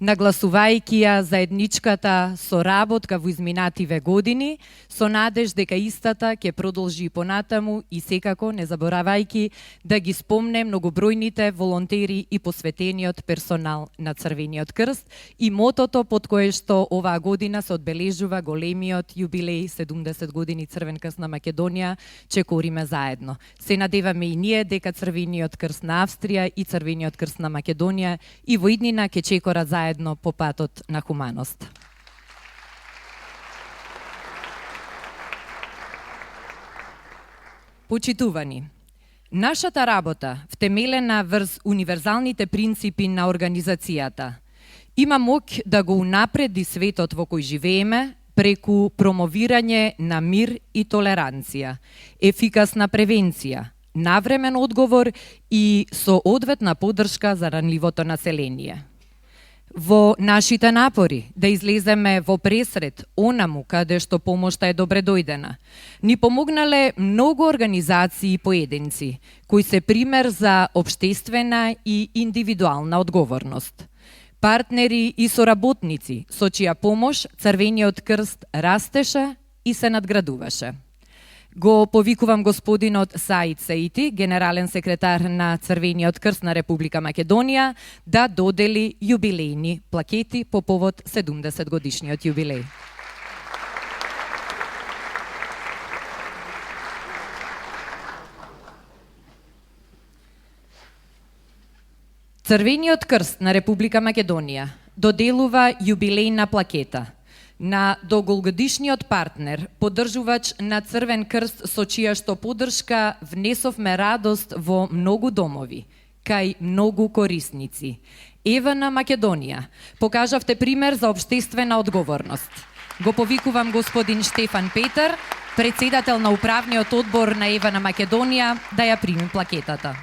нагласувајќи ја заедничката соработка во изминативе години, со надеж дека истата ќе продолжи понатаму и секако не заборавајќи да ги спомне многобројните волонтери и посветениот персонал на Црвениот крст и мотото под кое што оваа година се одбележува големиот јубилеј 70 години Црвен крст на Македонија, чекориме заедно. Се надеваме и ние дека Црвениот крст на Австрија и Црвениот крст на Македонија и во иднина ќе чекорат заедно по патот на хуманост. Почитувани, нашата работа, втемелена врз универзалните принципи на организацијата, има моќ да го унапреди светот во кој живееме преку промовирање на мир и толеранција, ефикасна превенција, навремен одговор и соодветна поддршка за ранливото население. Во нашите напори да излеземе во пресред онаму каде што помошта е добре дојдена, ни помогнале многу организации и поединци, кои се пример за општествена и индивидуална одговорност. Партнери и соработници со чија помош Црвениот крст растеше и се надградуваше. Го повикувам господинот Саид Саити, генерален секретар на Црвениот крст на Република Македонија, да додели јубилејни плакети по повод 70 годишниот јубилеј. Црвениот крст на Република Македонија доделува јубилејна плакета на долгогодишниот партнер, поддржувач на Црвен крст со чија што поддршка внесовме радост во многу домови, кај многу корисници. ЕВН Македонија, покажавте пример за општествена одговорност. Го повикувам господин Штефан Петер, председател на управниот одбор на ЕВН Македонија, да ја прими плакетата.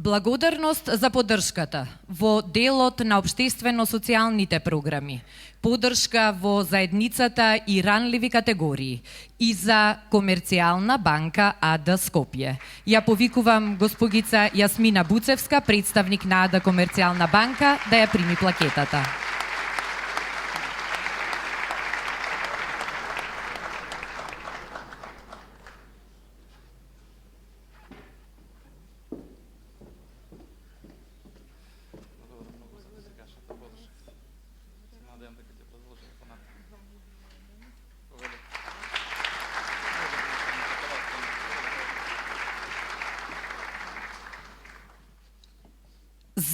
Благодарност за поддршката во делот на општествено-социјалните програми, поддршка во заедницата и ранливи категории и за Комерцијална банка АД Скопје. Ја повикувам госпогица Јасмина Буцевска, представник на АД Комерцијална банка, да ја прими плакетата.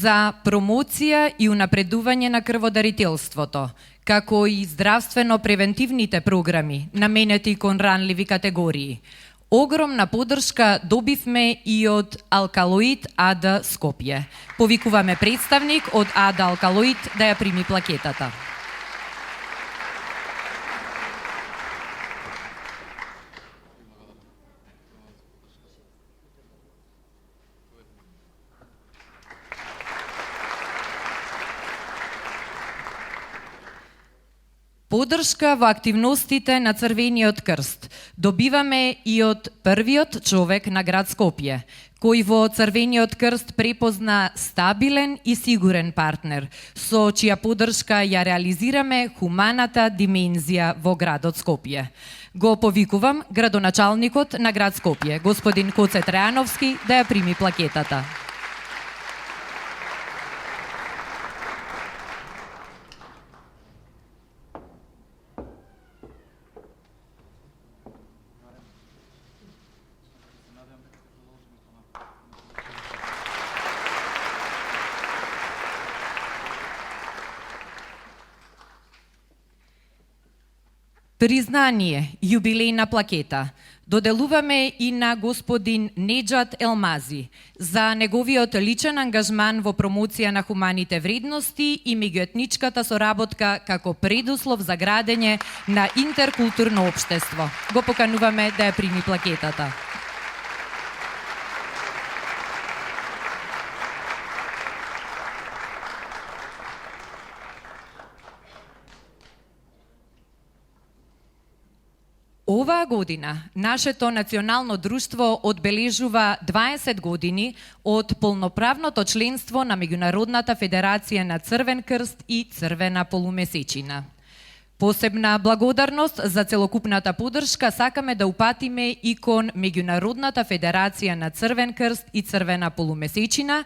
За промоција и унапредување на крводарителството, како и здравствено-превентивните програми наменети кон ранливи категории. Огромна поддршка добивме и од Алкалоид АД Скопје. Повикуваме представник од АД Алкалоид да ја прими плакетата. Поддршка во активностите на Црвениот крст добиваме и од првиот човек на град Скопје, кој во Црвениот крст препозна стабилен и сигурен партнер, со чија поддршка ја реализираме хуманата димензија во градот Скопје. Го повикувам градоначалникот на град Скопје, господин Коце Трајановски, да ја прими плакетата. Признание, јубилејна плакета, доделуваме и на господин Неджат Елмази за неговиот личен ангажман во промоција на хуманите вредности и меѓуетничката соработка како предуслов за градење на интеркултурно општество. Го покануваме да ја прими плакетата. Оваа година нашето национално друштво одбележува 20 години од полноправното членство на Меѓународната федерација на Црвен крст и Црвена полумесечина. Посебна благодарност за целокупната поддршка сакаме да упатиме и кон Меѓународната федерација на Црвен крст и Црвена полумесечина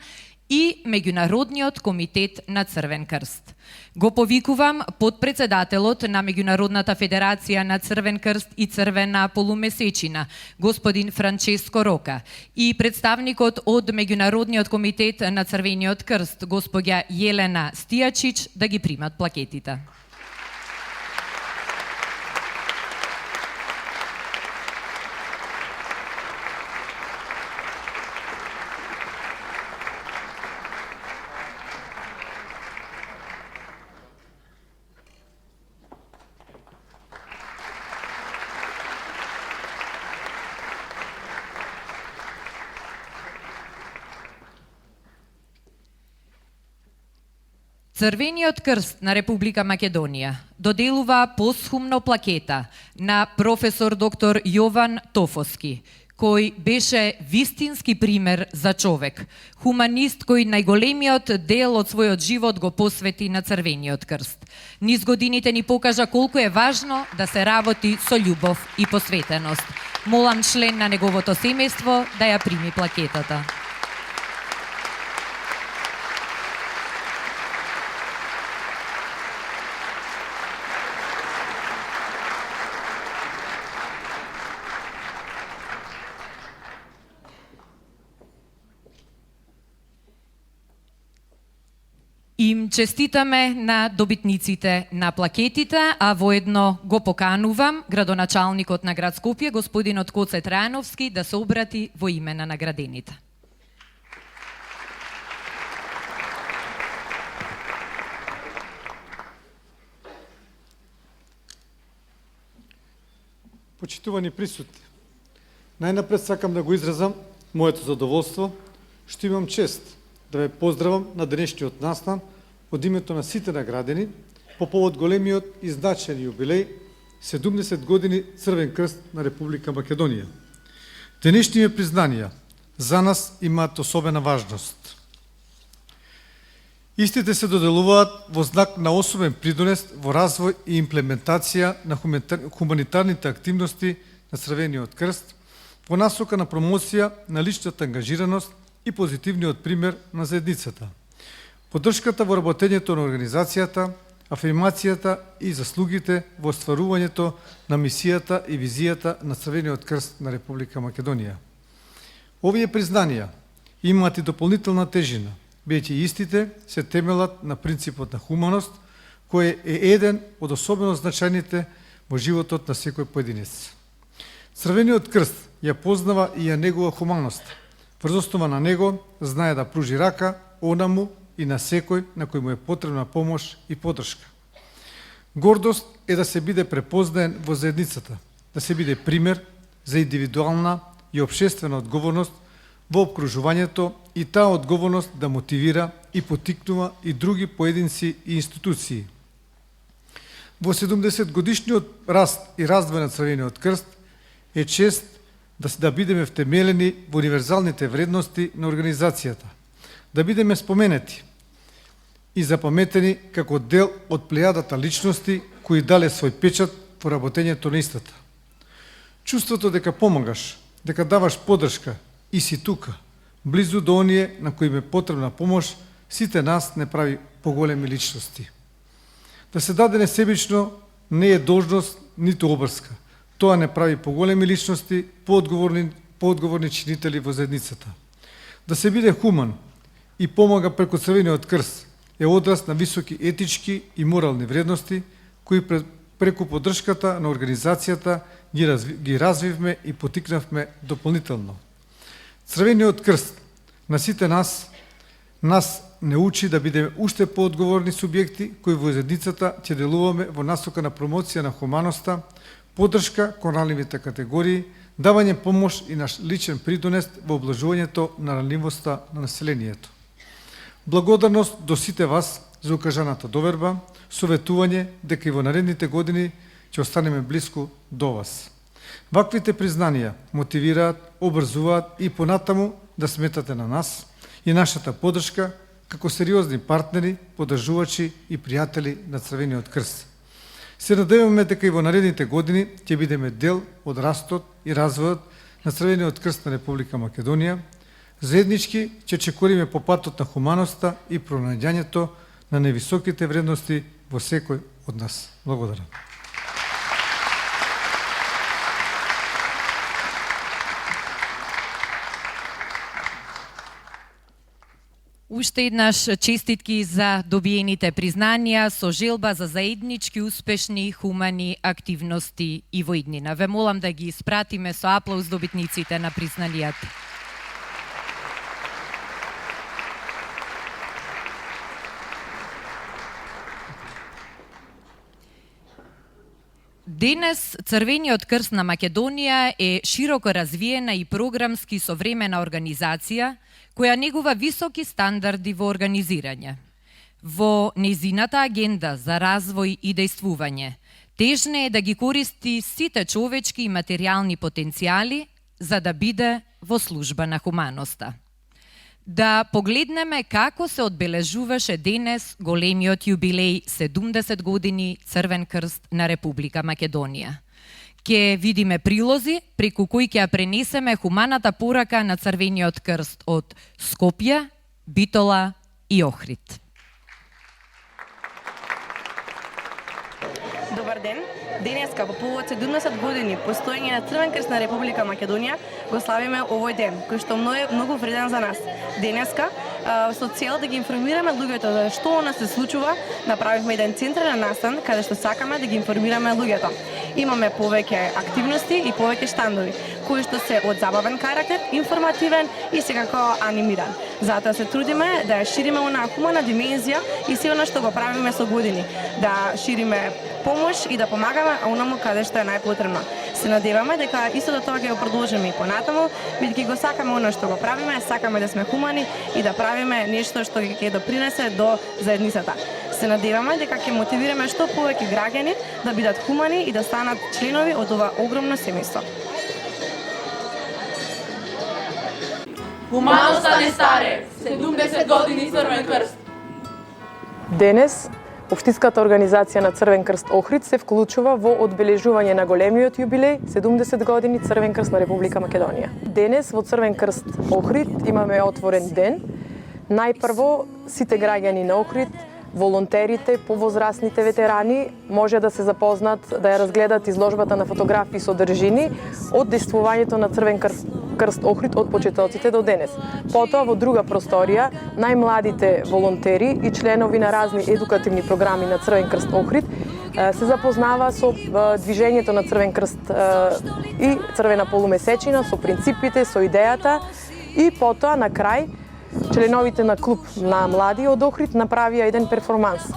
и Меѓународниот комитет на Црвен крст. Го повикувам подпредседателот на Меѓународната федерација на Црвен крст и Црвена полумесечина, господин Франческо Рока, и представникот од Меѓународниот комитет на Црвениот крст, господја Јелена Стијачич, да ги примат плакетите. Црвениот крст на Република Македонија доделува посхумно плакета на професор доктор Јован Тофоски, кој беше вистински пример за човек, хуманист кој најголемиот дел од својот живот го посвети на Црвениот крст. Низ годините ни покажа колку е важно да се работи со љубов и посветеност. Молам член на неговото семејство да ја прими плакетата. Им честитаме на добитниците на плакетите, а воедно го поканувам градоначалникот на град Скопје, господинот Коце Трајановски, да се обрати во име на наградените. Почитувани присутни, најнапред сакам да го изразам моето задоволство што имам чест да ве поздравам на денешниот настан од името на сите наградени по повод големиот и значаен јубилеј 70 години Црвен крст на Република Македонија. Денешниве признанија за нас имаат особена важност. Истите се доделуваат во знак на особен придонес во развој и имплементација на хуманитарните активности на Црвениот крст во насока на промоција на личната ангажираност и позитивниот пример на заедницата. Поддршката во работењето на организацијата, афирмацијата и заслугите во остварувањето на мисијата и визијата на Црвениот крст на Република Македонија. Овие признанија имаат и дополнителна тежина, бидејќи истите се темелат на принципот на хуманост, кој е еден од особено значајните во животот на секој поединец. Црвениот крст ја познава и ја негува хуманост. Врз основа на него знае да пружи рака онаму и на секој на кој му е потребна помош и поддршка. Гордост е да се биде препознаен во заедницата, да се биде пример за индивидуална и општествена одговорност во обкружувањето и таа одговорност да мотивира и поттикнува и други поединци и институции. Во 70 годишниот раст и развој на Црвениот крст е чест да бидеме втемелени во универзалните вредности на организацијата, да бидеме споменети и запаметени како дел од плејадата личности кои дале свој печат во работењето на истата. Чувството дека помагаш, дека даваш поддршка и си тука, близу до оние на кои ме потребна помош, сите нас не прави поголеми личности. Да се даде несебично не е должност ниту обрска. Тоа не прави поголеми личности, поодговорни чинители во заедницата. Да се биде хуман и помага преку Црвениот крст е одраз на високи етички и морални вредности кои преку поддршката на организацијата ги развивме и потикнавме дополнително. Црвениот крст на сите нас не учи да бидеме уште поодговорни субјекти кои во заедницата ќе делуваме во насока на промоција на хуманоста, поддршка кон ранливите категории, давање помош и наш личен придонес во облажувањето на ранливоста на населението. Благодарност до сите вас за укажаната доверба, советување дека и во наредните години ќе останеме блиску до вас. Ваквите признанија мотивираат, обрзуваат и понатаму да сметате на нас и нашата поддршка како сериозни партнери, поддржувачи и пријатели на Црвениот крст. Се надеваме дека и во наредните години ќе бидеме дел од растот и развојот на Црвениот крст на Република Македонија, заеднички ќе чекориме по патот на хуманоста и пронаѓањето на невисоките вредности во секој од нас. Благодарам. Уште еднаш честитки за добиените признанија со желба за заеднички успешни хумани активности и во иднина. Ве молам да ги испратиме со аплауз добитниците на признанијата. Денес Црвениот крст на Македонија е широко развиена и програмски современа организација која негува високи стандарди во организирање. Во незината агенда за развој и дејствување тежне е да ги користи сите човечки и материјални потенцијали за да биде во служба на хуманоста. Да погледнеме како се одбележуваше денес големиот јубилеј 70 години Црвен крст на Република Македонија. Ке видиме прилози преку кои ќе ја пренесеме хуманата порака на Црвениот крст од Скопје, Битола и Охрид. Добар ден! Денеска, по повод 70 години постоење на Црвен крст на Република Македонија, го славиме овој ден, кој што многу вреден за нас. Денеска, со цел да ги информираме луѓето за што она се случува, направивме еден централен настан каде што сакаме да ги информираме луѓето. Имаме повеќе активности и повеќе штандови, кои што се од забавен карактер, информативен и секако анимиран. Затоа се трудиме да ја шириме онаа хумана димензија и се она што го правиме со години, да шириме помош и да помагаме онаму каде што е најпотребно. Се надеваме дека истото тоа ќе го продолжиме и понатаму, бидејќи го сакаме она што го правиме, сакаме да сме хумани и да правиме нешто што ќе допринесе до заедницата. Се надеваме дека ќе мотивираме што повеќе граѓани да бидат хумани и да станат членови од ова огромно семејство. Хуманоста не старе, 70 години Црвен крст. Денес, Општинската организација на Црвен крст Охрид се вклучува во одбележување на големиот јубилеј 70 години Црвен крст на Република Македонија. Денес во Црвен крст Охрид имаме отворен ден. Најпрво сите граѓани на Охрид, волонтерите, повозрасните ветерани може да се запознат, да ја разгледат изложбата на фотографии со држини од действувањето на Црвен крст Охрид од почетоците до денес. Потоа во друга просторија, најмладите волонтери и членови на разни едукативни програми на Црвен крст Охрид се запознава со движењето на Црвен крст и Црвена полумесечина, со принципите, со идејата и потоа на крај членовите на клуб на млади од Охрид направија еден перформанс.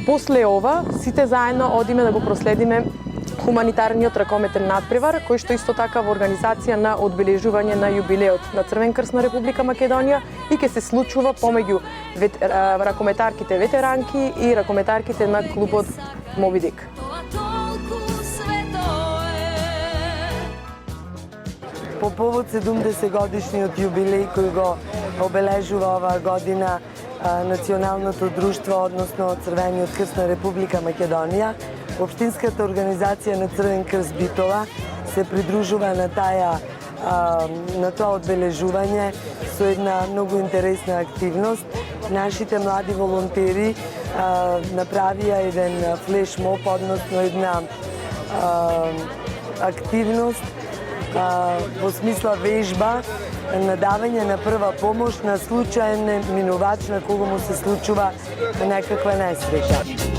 После ова, сите заедно одиме да го проследиме хуманитарниот ракометен надпревар, кој што исто така во организација на одбележување на јубилеот на Црвен крст на Република Македонија и ќе се случува помеѓу ракометарките ветеранки и ракометарките на клубот Моби Дик. По повод 70 годишниот јубилеј кој го обележува оваа година Националното друштво, односно Црвениот крст на Република Македонија, Општинската организација на Црвен крст Битола се придружува на тоа одбележување со една многу интересна активност. Нашите млади волонтери направија еден флешмоб, односно една активност во смисла вежба на давање на прва помош на случаен минувач на кого му се случува некаква несреќа.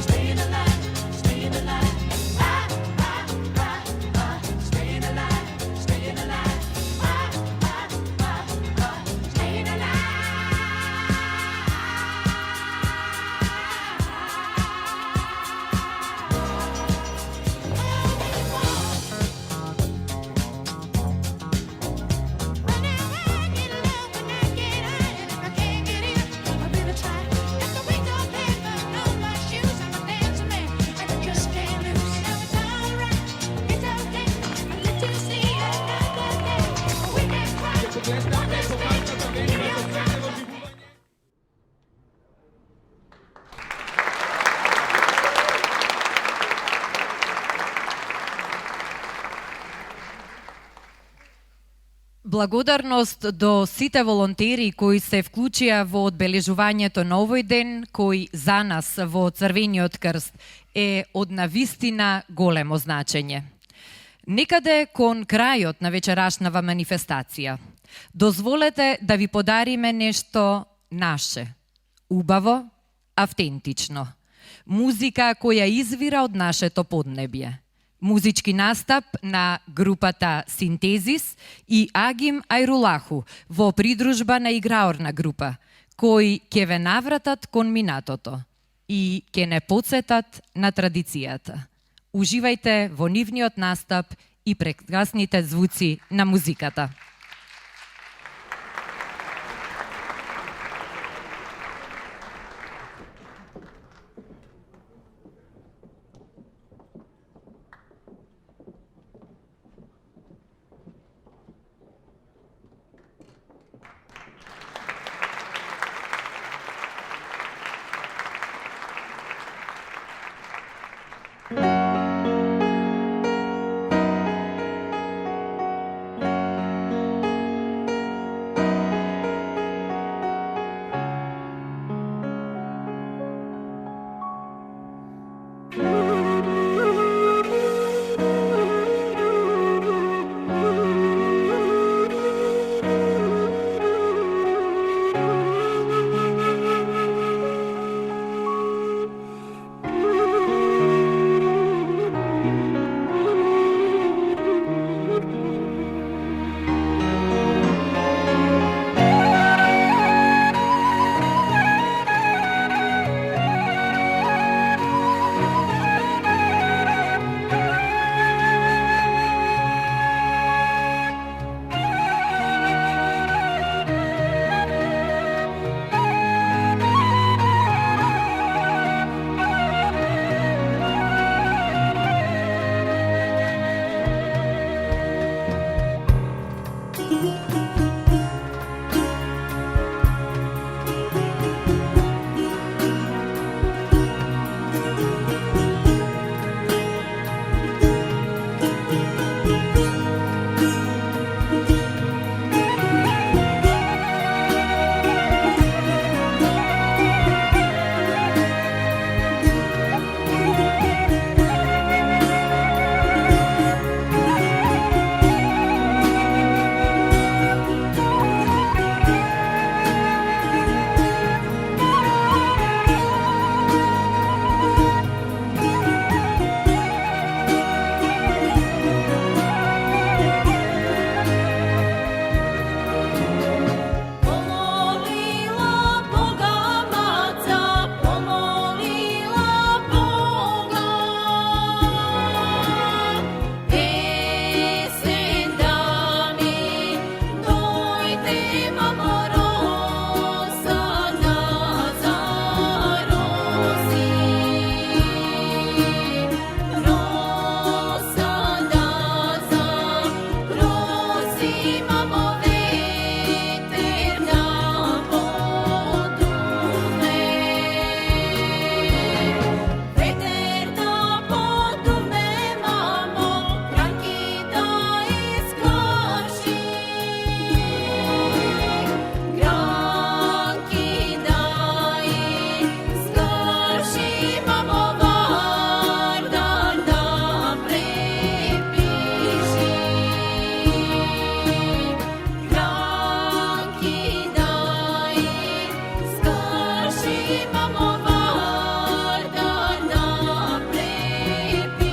Благодарност до сите волонтери кои се вклучија во одбележувањето на овој ден, кој за нас во Црвениот крст е од навистина големо значење. Некаде кон крајот на вечерашнава манифестација, дозволете да ви подариме нешто наше, убаво, автентично. Музика која извира од нашето поднебје. Музички настап на групата Синтезис и Агим Ајрулаху во придружба на играорна група, кои ќе ве навратат кон минатото и ќе не потсетат на традицијата. Уживајте во нивниот настап и прекрасните звуци на музиката. imamo voda na prepiši.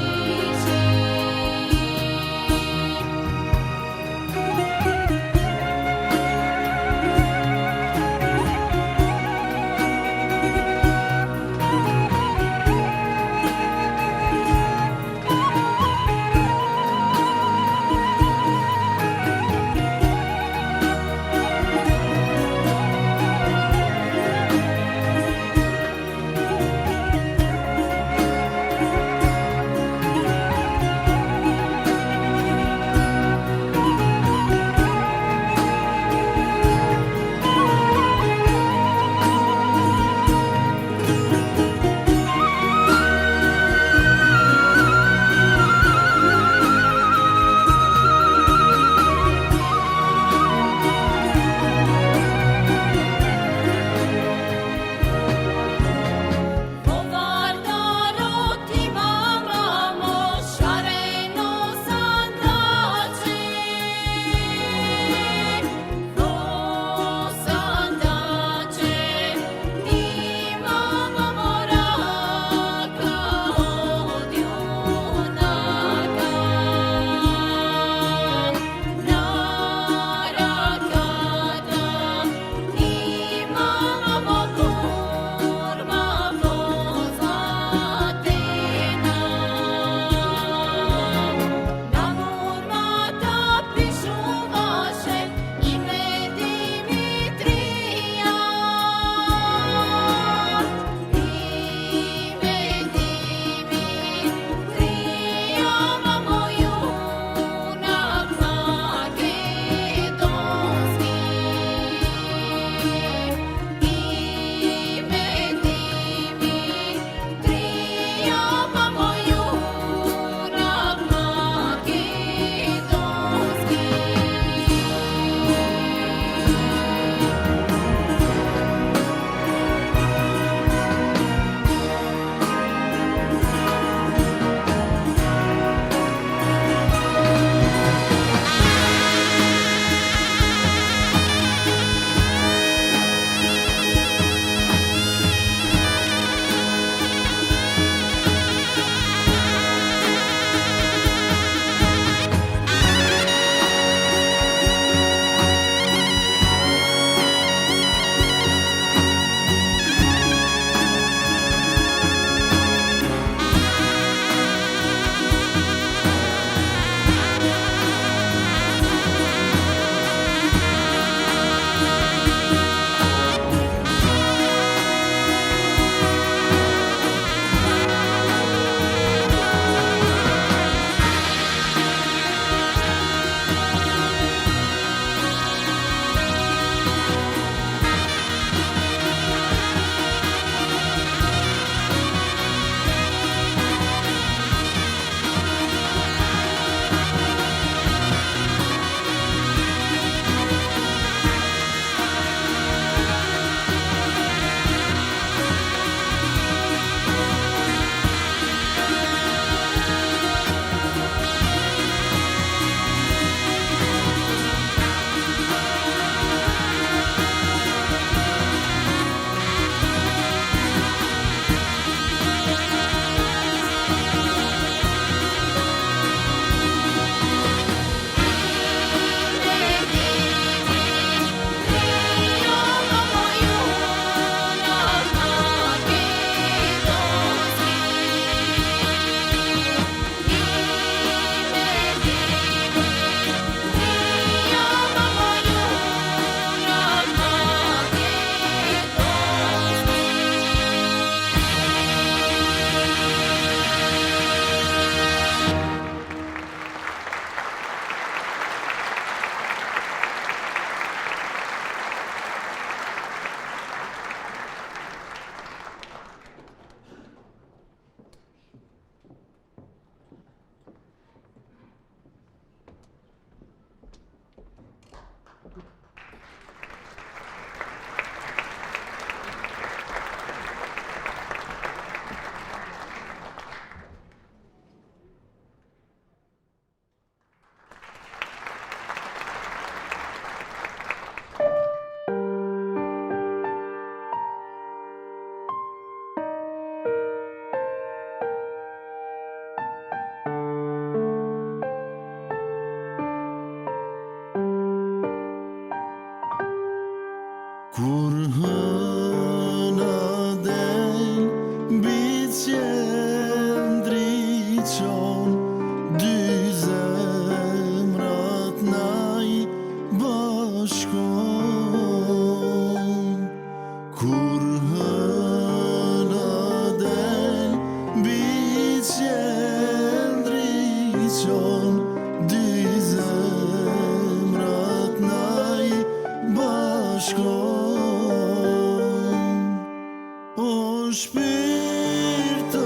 spirito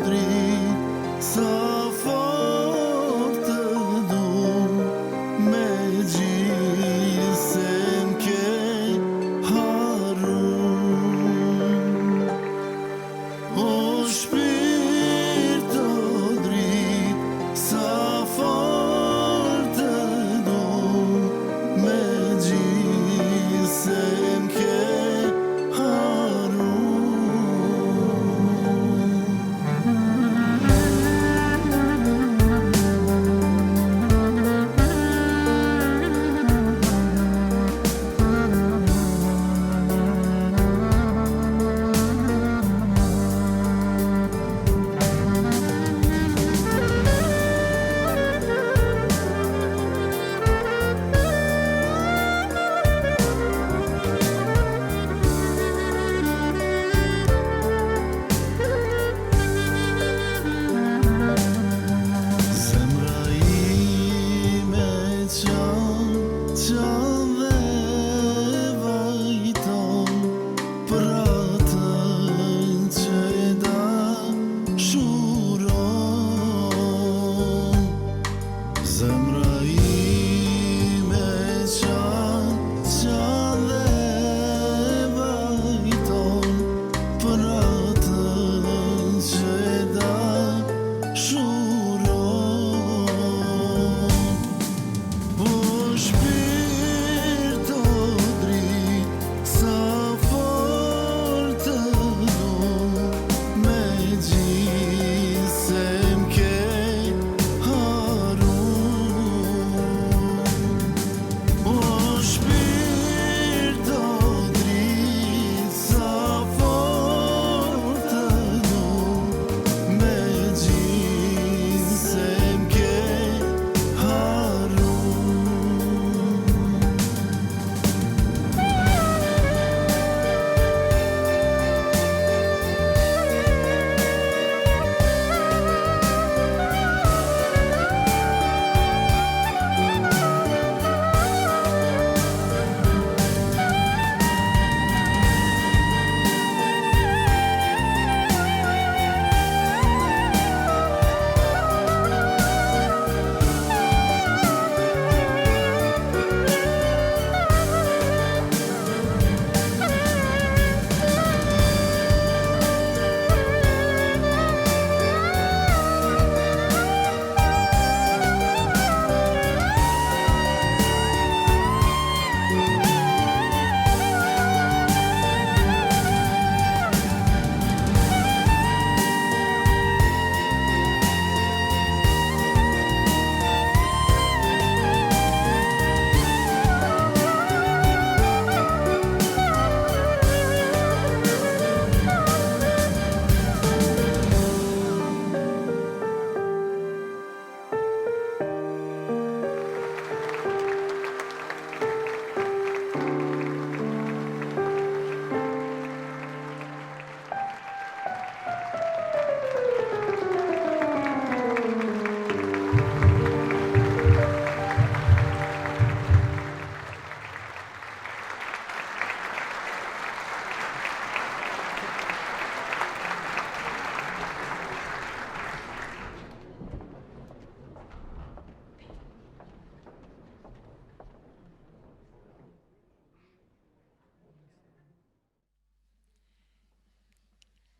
dritto sa forte du me gisem che harun o spirito dritto sa forte du me gisem che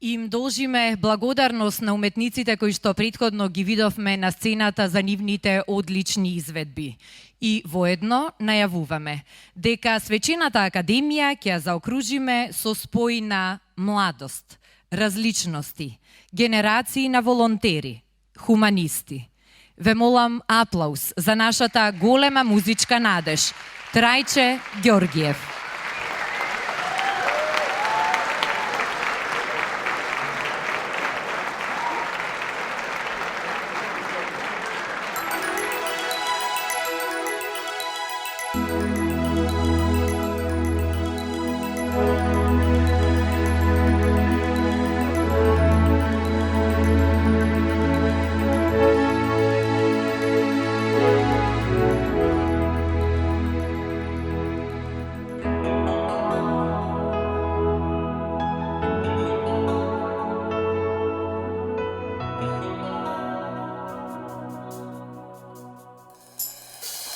Им должиме благодарност на уметниците кои што претходно ги видовме на сцената за нивните одлични изведби. И воедно најавуваме дека Свечената академија ќе ја заокружиме со спој на младост, различности, генерации на волонтери, хуманисти. Ве молам аплауз за нашата голема музичка надеж, Трајче Ѓоргиев.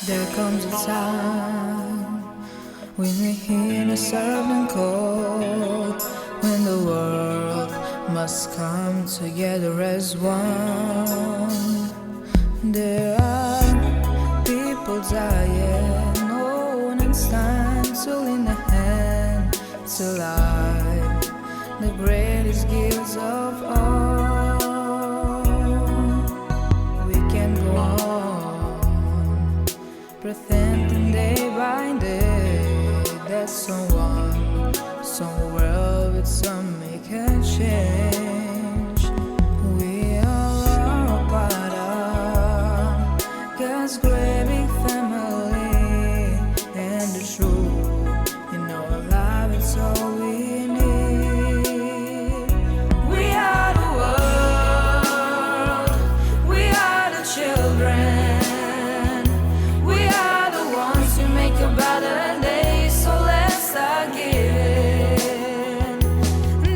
There comes a time when we hear a certain call, when the world must come together as one. There are people dying, no one can stand till in the hand to life, the greatest gifts of all. We can go on pretending day by day that someone somewhere with some make a change. We are a part of God's great big family, and the truth in our life is all we need. We are the world, we are the children, we are the ones who make a better day, so let's start giving.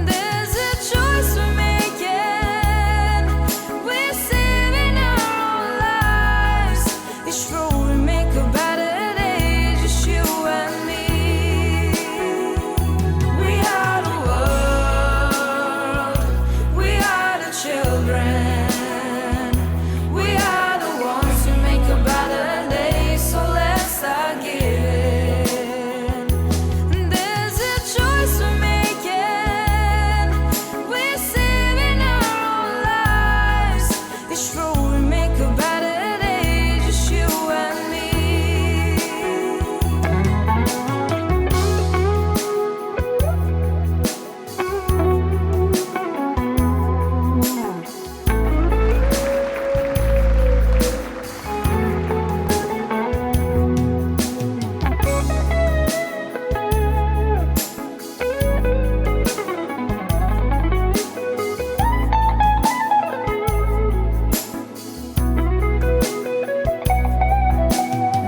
There's a choice we're making, we're saving our own lives. It's true, we make a better day, just you and me. We are the world, we are the children, we are the ones who make a better day, so let's start giving. There's a choice we're making, we're saving our own lives. It's true, we make a better day, just you and me.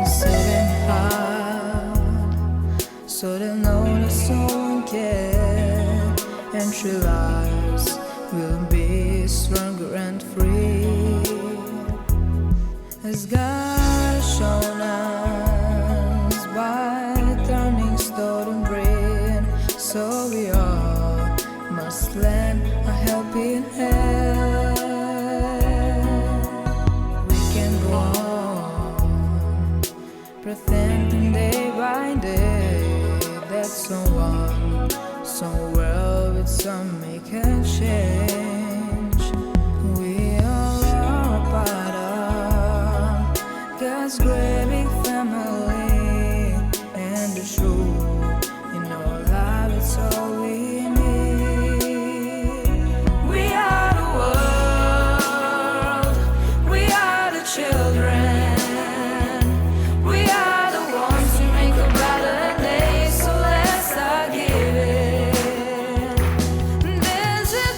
Sitting hard, so they'll know that someone cares, and true lives will be stronger and free. As God has shown us by turning stone and bread, so we all must lend a helping hand. We can go on pretending day by day that someone somewhere with some make a change. We all are a part of God's great big family, and the truth in our life it's all we need. We are the world, we are the children, we are the ones who make a better day, so let's start giving. There's a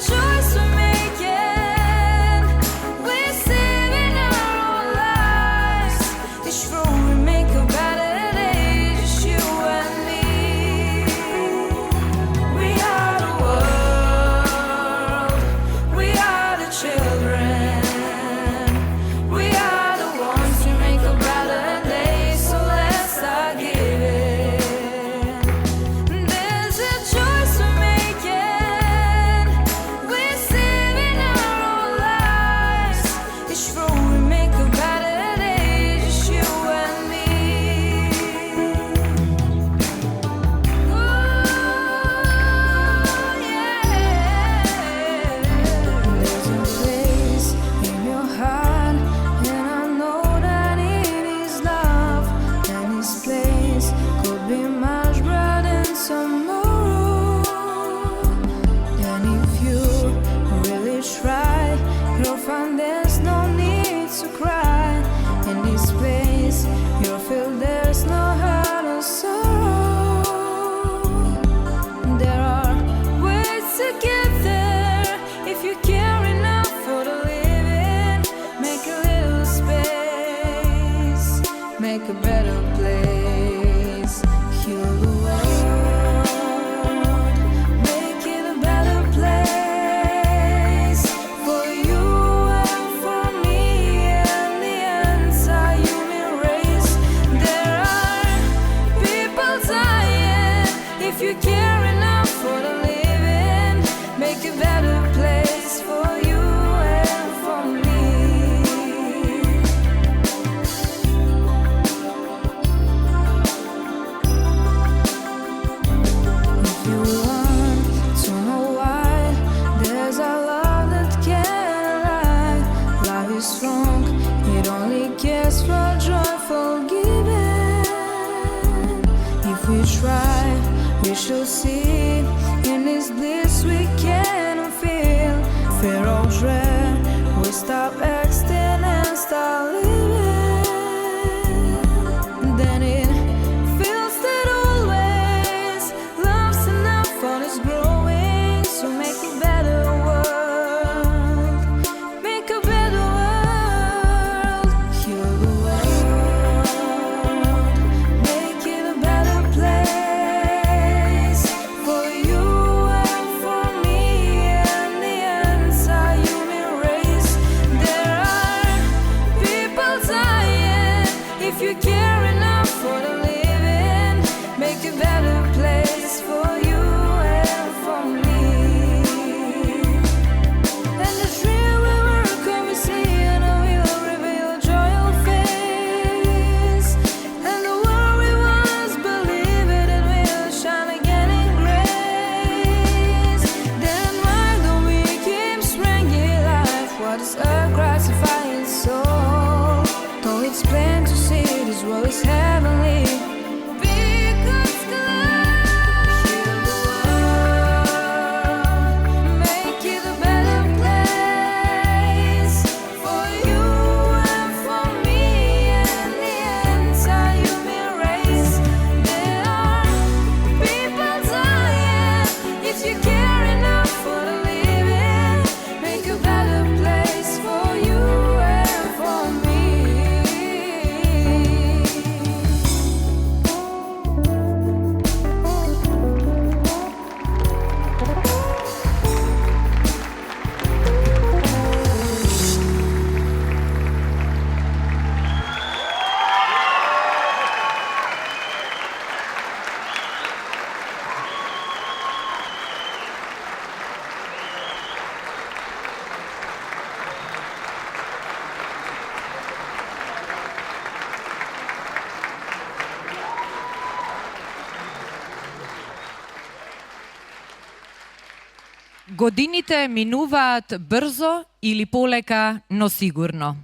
Годините минуваат брзо или полека, но сигурно.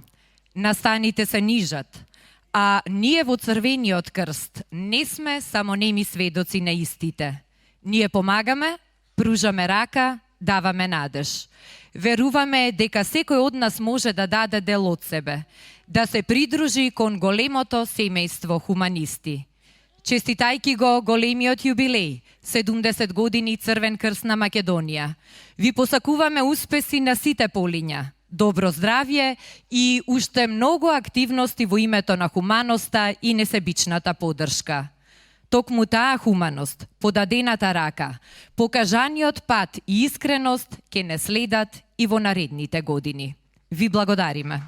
Настаните се нижат, а ние во Црвениот крст не сме само неми сведоци на истите. Ние помагаме, пружаме рака, даваме надеж. Веруваме дека секој од нас може да даде дел од себе, да се придружи кон големото семејство хуманисти. Честитајки го големиот јубилеј, 70 години Црвен крст на Македонија, ви посакуваме успеси на сите полиња, добро здравје и уште многу активности во името на хуманоста и несебичната поддршка. Токму таа хуманост, подадената рака, покажаниот пат и искреност ќе не следат и во наредните години. Ви благодариме.